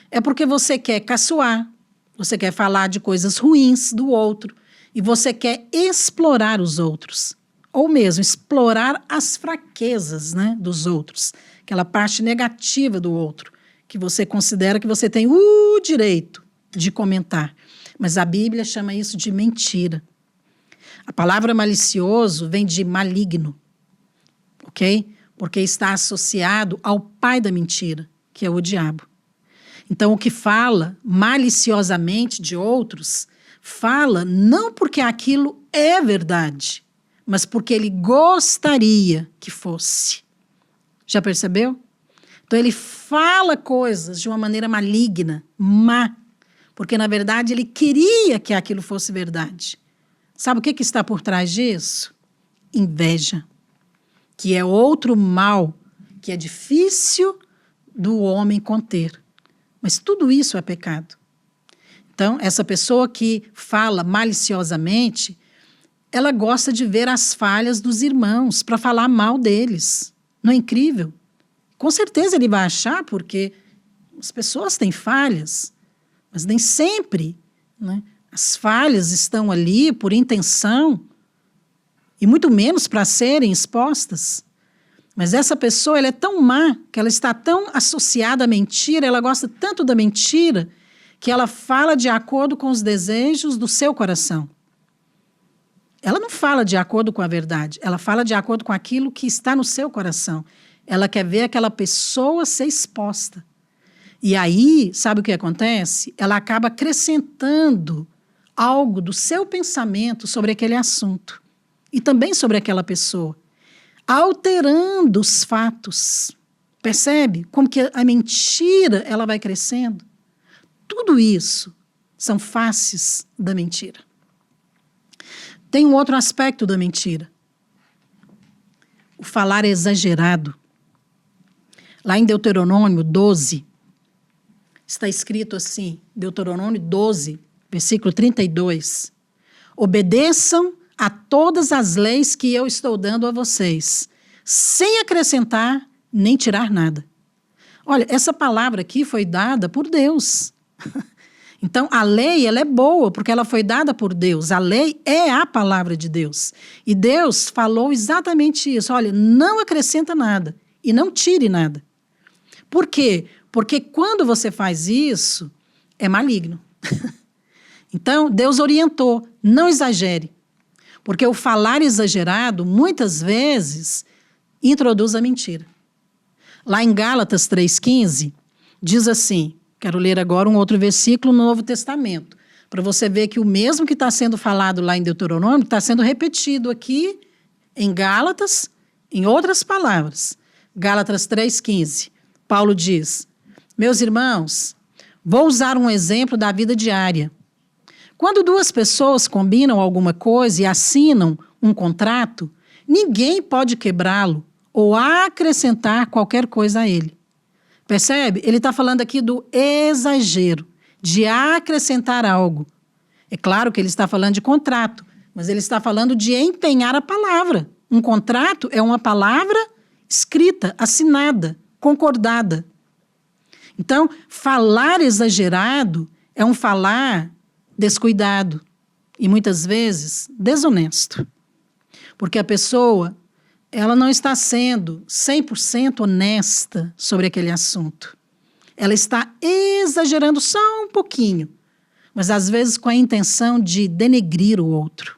É porque você quer caçoar, você quer falar de coisas ruins do outro e você quer explorar os outros, ou mesmo explorar as fraquezas, né, dos outros, aquela parte negativa do outro, que você considera que você tem o direito de comentar. Mas a Bíblia chama isso de mentira. A palavra malicioso vem de maligno, ok? Porque está associado ao pai da mentira, que é o diabo. Então, o que fala maliciosamente de outros, fala não porque aquilo é verdade, mas porque ele gostaria que fosse. Já percebeu? Então, ele fala coisas de uma maneira maligna, má, porque, na verdade, ele queria que aquilo fosse verdade. Sabe o que está por trás disso? Inveja, que é outro mal que é difícil do homem conter. Mas tudo isso é pecado. Então, essa pessoa que fala maliciosamente, ela gosta de ver as falhas dos irmãos para falar mal deles. Não é incrível? Com certeza ele vai achar, porque as pessoas têm falhas, mas nem sempre, né, as falhas estão ali por intenção, e muito menos para serem expostas. Mas essa pessoa, ela é tão má, que ela está tão associada à mentira, ela gosta tanto da mentira, que ela fala de acordo com os desejos do seu coração. Ela não fala de acordo com a verdade, ela fala de acordo com aquilo que está no seu coração. Ela quer ver aquela pessoa ser exposta. E aí, sabe o que acontece? Ela acaba acrescentando algo do seu pensamento sobre aquele assunto. E também sobre aquela pessoa. Alterando os fatos. Percebe? Como que a mentira ela vai crescendo. Tudo isso são faces da mentira. Tem um outro aspecto da mentira. O falar exagerado. Lá em Deuteronômio 12, está escrito assim, Deuteronômio 12, versículo 32. Obedeçam a todas as leis que eu estou dando a vocês, sem acrescentar nem tirar nada. Olha, essa palavra aqui foi dada por Deus. Então, a lei, ela é boa, porque ela foi dada por Deus. A lei é a palavra de Deus. E Deus falou exatamente isso. Olha, não acrescenta nada e não tire nada. Por quê? Porque quando você faz isso, é maligno. Então, Deus orientou, não exagere. Porque o falar exagerado, muitas vezes, introduz a mentira. Lá em Gálatas 3,15, diz assim, quero ler agora um outro versículo no Novo Testamento, para você ver que o mesmo que está sendo falado lá em Deuteronômio está sendo repetido aqui em Gálatas, em outras palavras. Gálatas 3,15, Paulo diz, meus irmãos, vou usar um exemplo da vida diária. Quando duas pessoas combinam alguma coisa e assinam um contrato, ninguém pode quebrá-lo ou acrescentar qualquer coisa a ele. Percebe? Ele está falando aqui do exagero, de acrescentar algo. É claro que ele está falando de contrato, mas ele está falando de empenhar a palavra. Um contrato é uma palavra escrita, assinada, concordada. Então, falar exagerado é um falar descuidado e muitas vezes desonesto. Porque a pessoa, ela não está sendo 100% honesta sobre aquele assunto. Ela está exagerando só um pouquinho, mas às vezes com a intenção de denegrir o outro.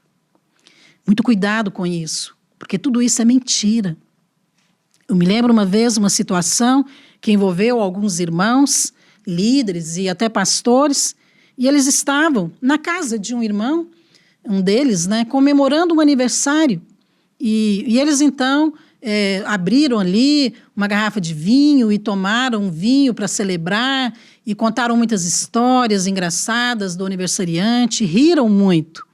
Muito cuidado com isso, porque tudo isso é mentira. Eu me lembro uma vez uma situação que envolveu alguns irmãos, líderes e até pastores, e eles estavam na casa de um irmão, um deles, né, comemorando um aniversário. E eles, então, abriram ali uma garrafa de vinho e tomaram um vinho para celebrar e contaram muitas histórias engraçadas do aniversariante, riram muito.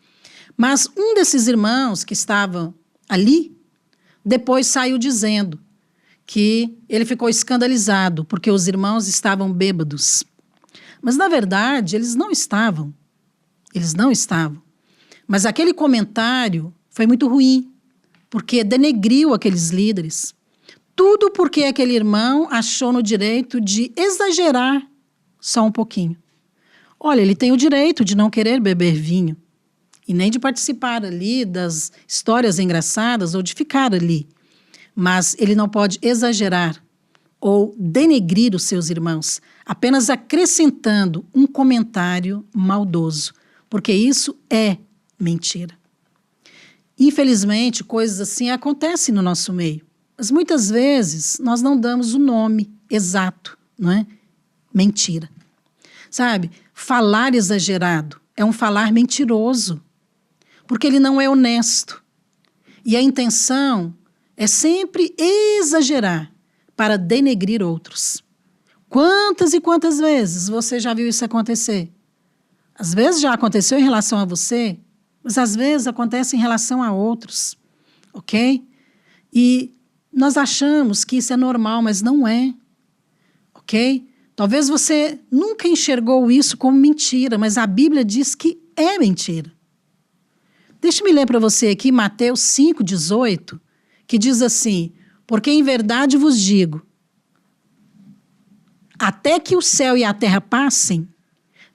Mas um desses irmãos que estavam ali, depois saiu dizendo que ele ficou escandalizado porque os irmãos estavam bêbados. Mas, na verdade, eles não estavam. Eles não estavam. Mas aquele comentário foi muito ruim, porque denegriu aqueles líderes. Tudo porque aquele irmão achou no direito de exagerar só um pouquinho. Olha, ele tem o direito de não querer beber vinho e nem de participar ali das histórias engraçadas ou de ficar ali. Mas ele não pode exagerar ou denegrir os seus irmãos, apenas acrescentando um comentário maldoso, porque isso é mentira. Infelizmente, coisas assim acontecem no nosso meio, mas muitas vezes nós não damos o nome exato, não é? Mentira. Sabe, falar exagerado é um falar mentiroso, porque ele não é honesto. E a intenção é sempre exagerar para denegrir outros. Quantas e quantas vezes você já viu isso acontecer? Às vezes já aconteceu em relação a você, mas às vezes acontece em relação a outros, ok? E nós achamos que isso é normal, mas não é, ok? Talvez você nunca enxergou isso como mentira, mas a Bíblia diz que é mentira. Deixa-me ler para você aqui Mateus 5,18, que diz assim: porque em verdade vos digo, até que o céu e a terra passem,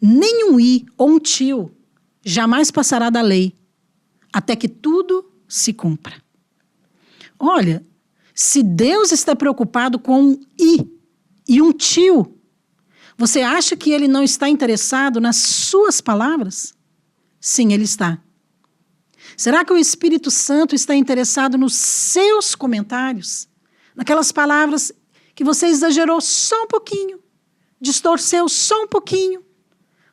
nem um i ou um tio jamais passará da lei, até que tudo se cumpra. Olha, se Deus está preocupado com um i e um tio, você acha que ele não está interessado nas suas palavras? Sim, ele está. Será que o Espírito Santo está interessado nos seus comentários? Naquelas palavras que você exagerou só um pouquinho, distorceu só um pouquinho,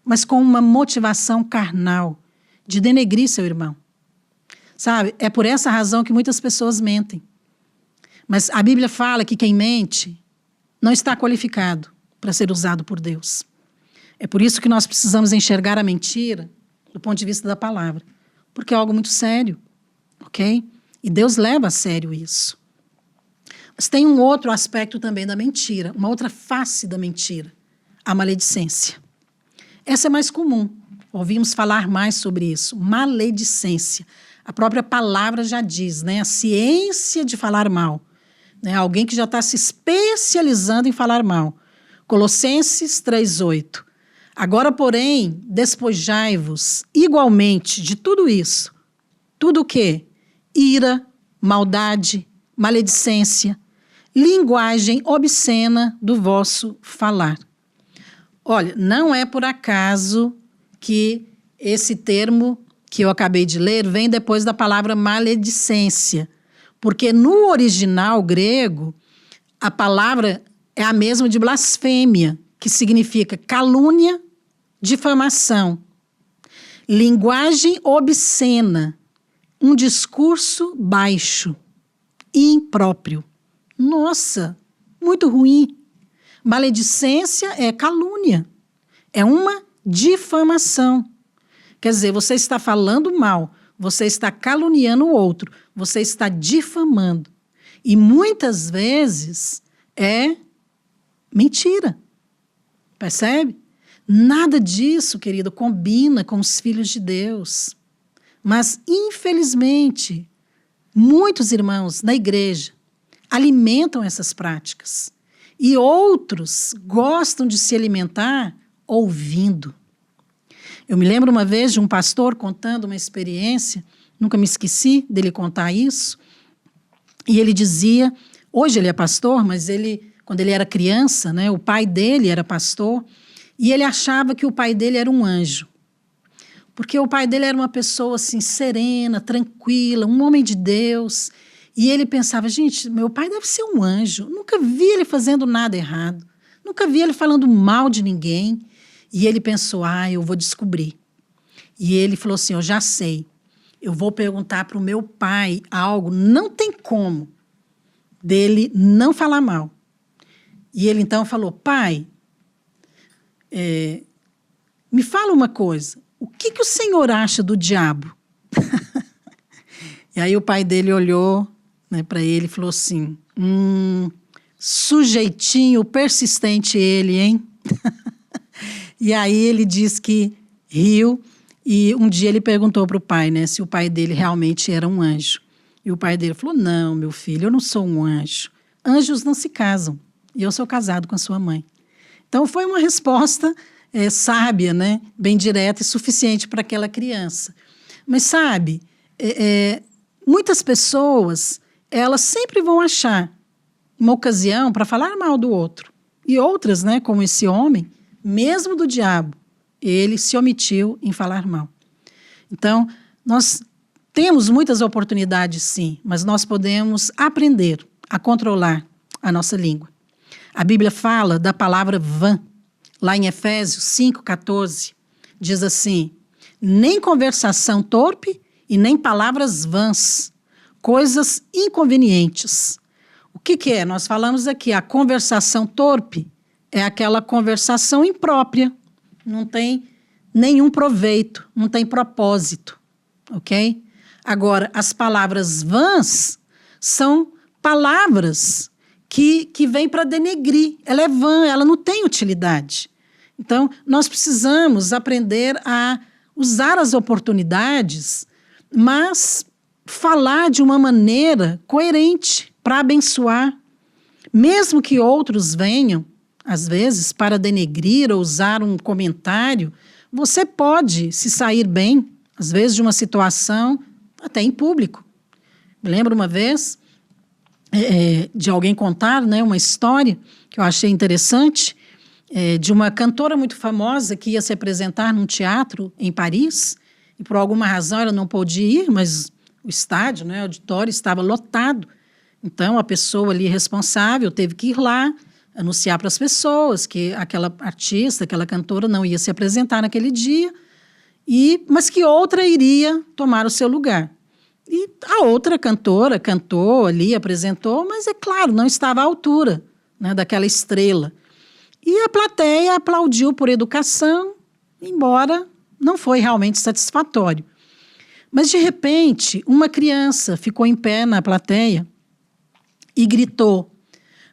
mas com uma motivação carnal de denegrir seu irmão. Sabe, é por essa razão que muitas pessoas mentem. Mas a Bíblia fala que quem mente não está qualificado para ser usado por Deus. É por isso que nós precisamos enxergar a mentira do ponto de vista da palavra, porque é algo muito sério, ok? E Deus leva a sério isso. Mas tem um outro aspecto também da mentira, uma outra face da mentira, a maledicência. Essa é mais comum, ouvimos falar mais sobre isso, maledicência. A própria palavra já diz, né? A ciência de falar mal. Né? Alguém que já está se especializando em falar mal. Colossenses 3,8. Agora, porém, despojai-vos igualmente de tudo isso. Tudo o quê? Ira, maldade, maledicência, linguagem obscena do vosso falar. Olha, não é por acaso que esse termo que eu acabei de ler vem depois da palavra maledicência, porque no original grego a palavra é a mesma de blasfêmia, que significa calúnia, difamação, linguagem obscena, um discurso baixo, impróprio. Nossa, muito ruim. Maledicência é calúnia, é uma difamação. Quer dizer, você está falando mal, você está caluniando o outro, você está difamando. E muitas vezes é mentira. Percebe? Nada disso, querido, combina com os filhos de Deus. Mas, infelizmente, muitos irmãos na igreja alimentam essas práticas. E outros gostam de se alimentar ouvindo. Eu me lembro uma vez de um pastor contando uma experiência, nunca me esqueci dele contar isso, e ele dizia, hoje ele é pastor, mas quando ele era criança, né, o pai dele era pastor, e ele achava que o pai dele era um anjo. Porque o pai dele era uma pessoa assim, serena, tranquila, um homem de Deus. E ele pensava, gente, meu pai deve ser um anjo. Nunca vi ele fazendo nada errado. Nunca vi ele falando mal de ninguém. E ele pensou, eu vou descobrir. E ele falou assim, eu já sei. Eu vou perguntar para o meu pai algo, não tem como dele não falar mal. E ele então falou, pai, me fala uma coisa. O que o senhor acha do diabo? E aí o pai dele olhou, né, para ele e falou assim, sujeitinho persistente ele, hein? E aí ele diz que riu e um dia ele perguntou para o pai, né, se o pai dele realmente era um anjo. E o pai dele falou, não, meu filho, eu não sou um anjo. Anjos não se casam e eu sou casado com a sua mãe. Então foi uma resposta sábia, né, bem direta e suficiente para aquela criança. Mas sabe, muitas pessoas, elas sempre vão achar uma ocasião para falar mal do outro. E outras, né, como esse homem, mesmo do diabo, ele se omitiu em falar mal. Então, nós temos muitas oportunidades, sim, mas nós podemos aprender a controlar a nossa língua. A Bíblia fala da palavra vã. Lá em Efésios 5,14, diz assim, nem conversação torpe e nem palavras vãs, coisas inconvenientes. O que é? Nós falamos aqui, a conversação torpe é aquela conversação imprópria, não tem nenhum proveito, não tem propósito, ok? Agora, as palavras vãs são palavras que vêm para denegrir. Ela é vã, ela não tem utilidade. Então, nós precisamos aprender a usar as oportunidades, mas falar de uma maneira coerente para abençoar. Mesmo que outros venham, às vezes, para denegrir ou usar um comentário, você pode se sair bem, às vezes, de uma situação até em público. Me lembro uma vez de alguém contar, né, uma história que eu achei interessante, de uma cantora muito famosa que ia se apresentar num teatro em Paris, e por alguma razão ela não pôde ir, mas o estádio, né, o auditório estava lotado. Então, a pessoa ali responsável teve que ir lá, anunciar para as pessoas que aquela artista, aquela cantora não ia se apresentar naquele dia, mas que outra iria tomar o seu lugar. E a outra cantora cantou ali, apresentou, mas, é claro, não estava à altura, né, daquela estrela. E a plateia aplaudiu por educação, embora não foi realmente satisfatório. Mas, de repente, uma criança ficou em pé na plateia e gritou: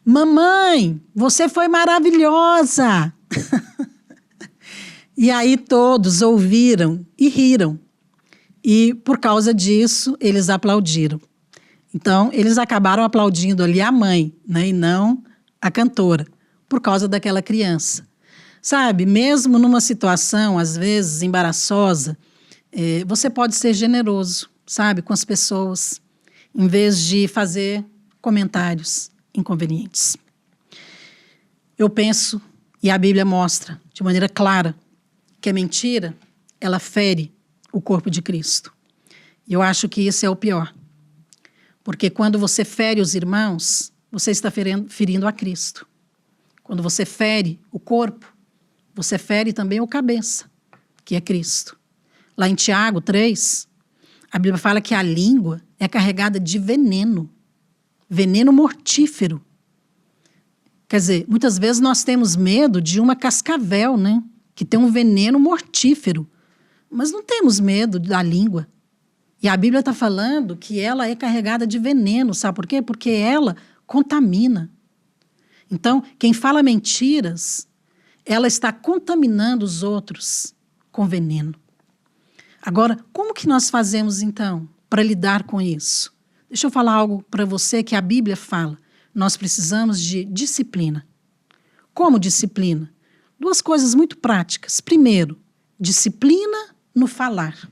"Mamãe, você foi maravilhosa!" E aí todos ouviram e riram. E, por causa disso, eles aplaudiram. Então, eles acabaram aplaudindo ali a mãe, né, e não a cantora, por causa daquela criança. Sabe, mesmo numa situação, às vezes, embaraçosa, você pode ser generoso, sabe, com as pessoas, em vez de fazer comentários inconvenientes. Eu penso, e a Bíblia mostra de maneira clara, que a mentira, ela fere o corpo de Cristo. E eu acho que isso é o pior. Porque quando você fere os irmãos, você está ferindo a Cristo. Quando você fere o corpo, você fere também o cabeça, que é Cristo. Lá em Tiago 3, a Bíblia fala que a língua é carregada de veneno. Veneno mortífero. Quer dizer, muitas vezes nós temos medo de uma cascavel, né? Que tem um veneno mortífero. Mas não temos medo da língua. E a Bíblia está falando que ela é carregada de veneno. Sabe por quê? Porque ela contamina. Então, quem fala mentiras, ela está contaminando os outros com veneno. Agora, como que nós fazemos, então, para lidar com isso? Deixa eu falar algo para você que a Bíblia fala. Nós precisamos de disciplina. Como disciplina? Duas coisas muito práticas. Primeiro, disciplina no falar.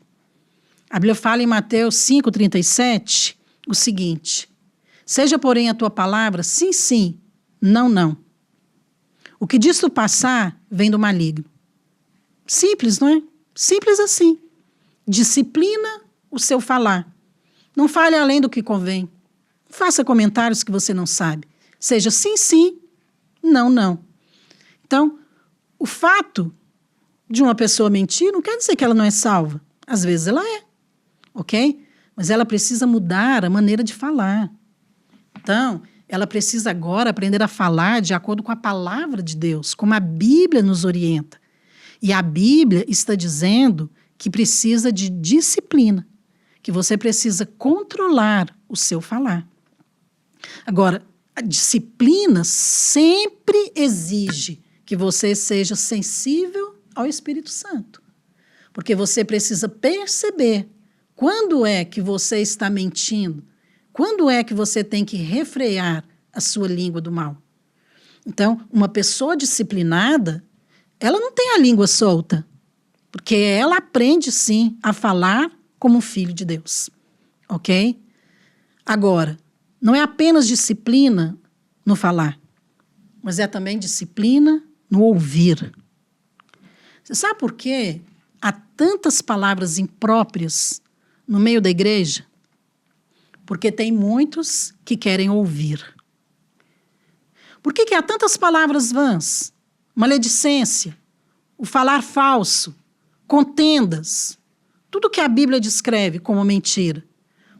A Bíblia fala em Mateus 5,37 o seguinte: "Seja, porém, a tua palavra sim, sim, não, não. O que disto passar vem do maligno." Simples, não é? Simples assim. Disciplina o seu falar. Não fale além do que convém. Não faça comentários que você não sabe. Seja sim, sim, não, não. Então, o fato de uma pessoa mentir não quer dizer que ela não é salva. Às vezes ela é, ok? Mas ela precisa mudar a maneira de falar. Então, ela precisa agora aprender a falar de acordo com a palavra de Deus, como a Bíblia nos orienta. E a Bíblia está dizendo que precisa de disciplina, que você precisa controlar o seu falar. Agora, a disciplina sempre exige que você seja sensível ao Espírito Santo. Porque você precisa perceber quando é que você está mentindo, quando é que você tem que refrear a sua língua do mal. Então, uma pessoa disciplinada, ela não tem a língua solta, porque ela aprende, sim, a falar como um filho de Deus, ok? Agora, não é apenas disciplina no falar, mas é também disciplina no ouvir. Você sabe por quê há tantas palavras impróprias no meio da igreja? Porque tem muitos que querem ouvir. Por que há tantas palavras vãs? Maledicência, o falar falso, contendas, tudo que a Bíblia descreve como mentira.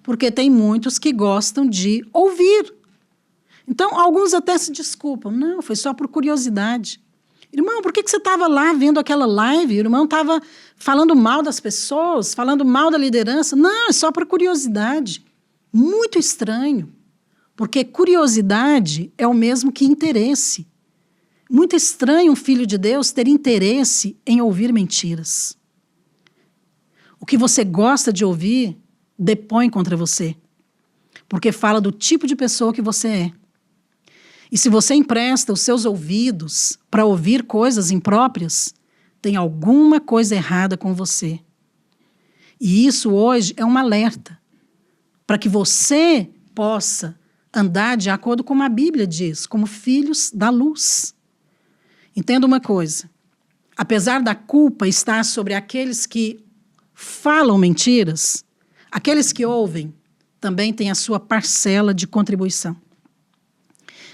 Porque tem muitos que gostam de ouvir. Então, alguns até se desculpam. Não, foi só por curiosidade. Irmão, por que você estava lá vendo aquela live? O irmão estava falando mal das pessoas, falando mal da liderança. Não, é só por curiosidade. Muito estranho, porque curiosidade é o mesmo que interesse. Muito estranho um filho de Deus ter interesse em ouvir mentiras. O que você gosta de ouvir depõe contra você, porque fala do tipo de pessoa que você é. E se você empresta os seus ouvidos para ouvir coisas impróprias, tem alguma coisa errada com você. E isso hoje é um alerta para que você possa andar de acordo com como a Bíblia diz, como filhos da luz. Entenda uma coisa, apesar da culpa estar sobre aqueles que falam mentiras, aqueles que ouvem também têm a sua parcela de contribuição.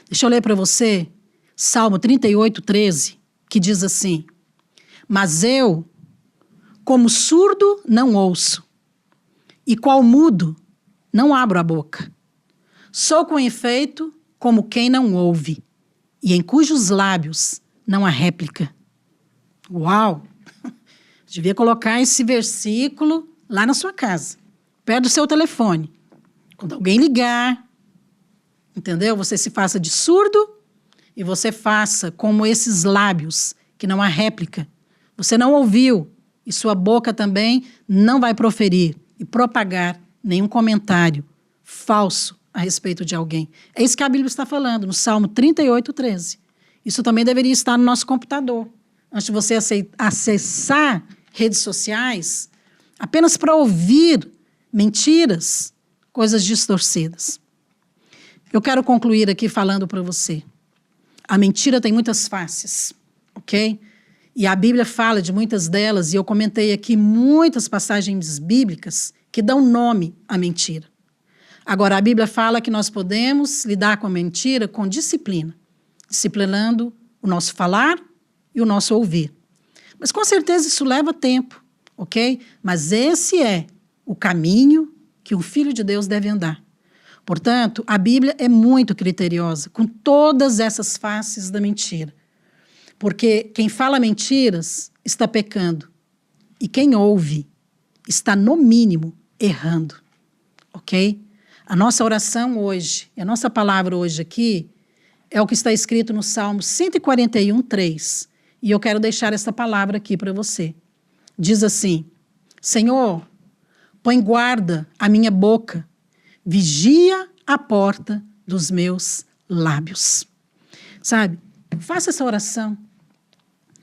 Deixa eu ler para você Salmo 38:13, que diz assim: mas eu, como surdo, não ouço, e qual mudo, não abro a boca. Sou com efeito como quem não ouve, e em cujos lábios não há réplica. Uau! Devia colocar esse versículo lá na sua casa, perto do seu telefone. Quando alguém ligar, entendeu? Você se faça de surdo e você faça como esses lábios, que não há réplica. Você não ouviu e sua boca também não vai proferir e propagar nenhum comentário falso a respeito de alguém. É isso que a Bíblia está falando no Salmo 38:13. Isso também deveria estar no nosso computador. Antes de você acessar redes sociais, apenas para ouvir mentiras, coisas distorcidas. Eu quero concluir aqui falando para você. A mentira tem muitas faces, ok? E a Bíblia fala de muitas delas, e eu comentei aqui muitas passagens bíblicas que dão nome à mentira. Agora, a Bíblia fala que nós podemos lidar com a mentira com disciplina, disciplinando o nosso falar e o nosso ouvir. Mas com certeza isso leva tempo, ok? Mas esse é o caminho que um filho de Deus deve andar. Portanto, a Bíblia é muito criteriosa com todas essas faces da mentira. Porque quem fala mentiras está pecando. E quem ouve está, no mínimo, errando. Ok? A nossa oração hoje, e a nossa palavra hoje aqui, é o que está escrito no Salmo 141:3. E eu quero deixar essa palavra aqui para você. Diz assim: Senhor, põe guarda à minha boca, vigia a porta dos meus lábios. Sabe, faça essa oração.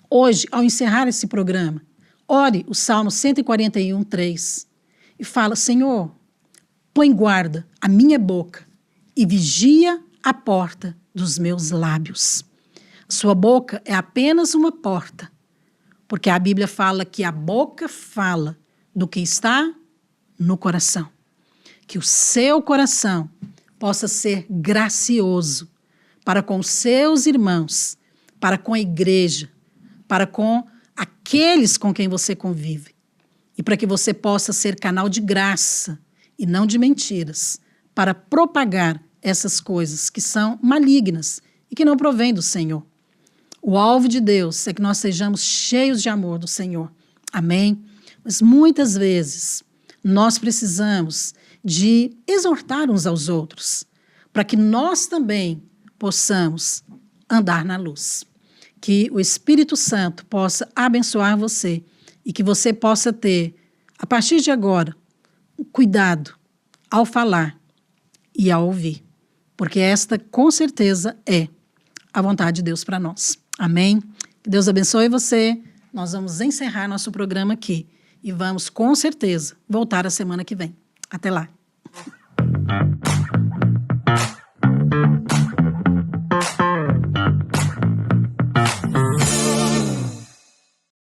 Hoje, ao encerrar esse programa, ore o Salmo 141:3 e fala: Senhor, põe guarda à minha boca e vigia a porta dos meus lábios. Sua boca é apenas uma porta, porque a Bíblia fala que a boca fala do que está no coração. Que o seu coração possa ser gracioso para com os seus irmãos, para com a igreja, para com aqueles com quem você convive. E para que você possa ser canal de graça e não de mentiras, para propagar essas coisas que são malignas e que não provêm do Senhor. O alvo de Deus é que nós sejamos cheios de amor do Senhor. Amém? Mas muitas vezes nós precisamos de exortar uns aos outros, para que nós também possamos andar na luz. Que o Espírito Santo possa abençoar você e que você possa ter, a partir de agora, cuidado ao falar e ao ouvir, porque esta, com certeza, é a vontade de Deus para nós. Amém? Que Deus abençoe você. Nós vamos encerrar nosso programa aqui e vamos, com certeza, voltar a semana que vem. Até lá.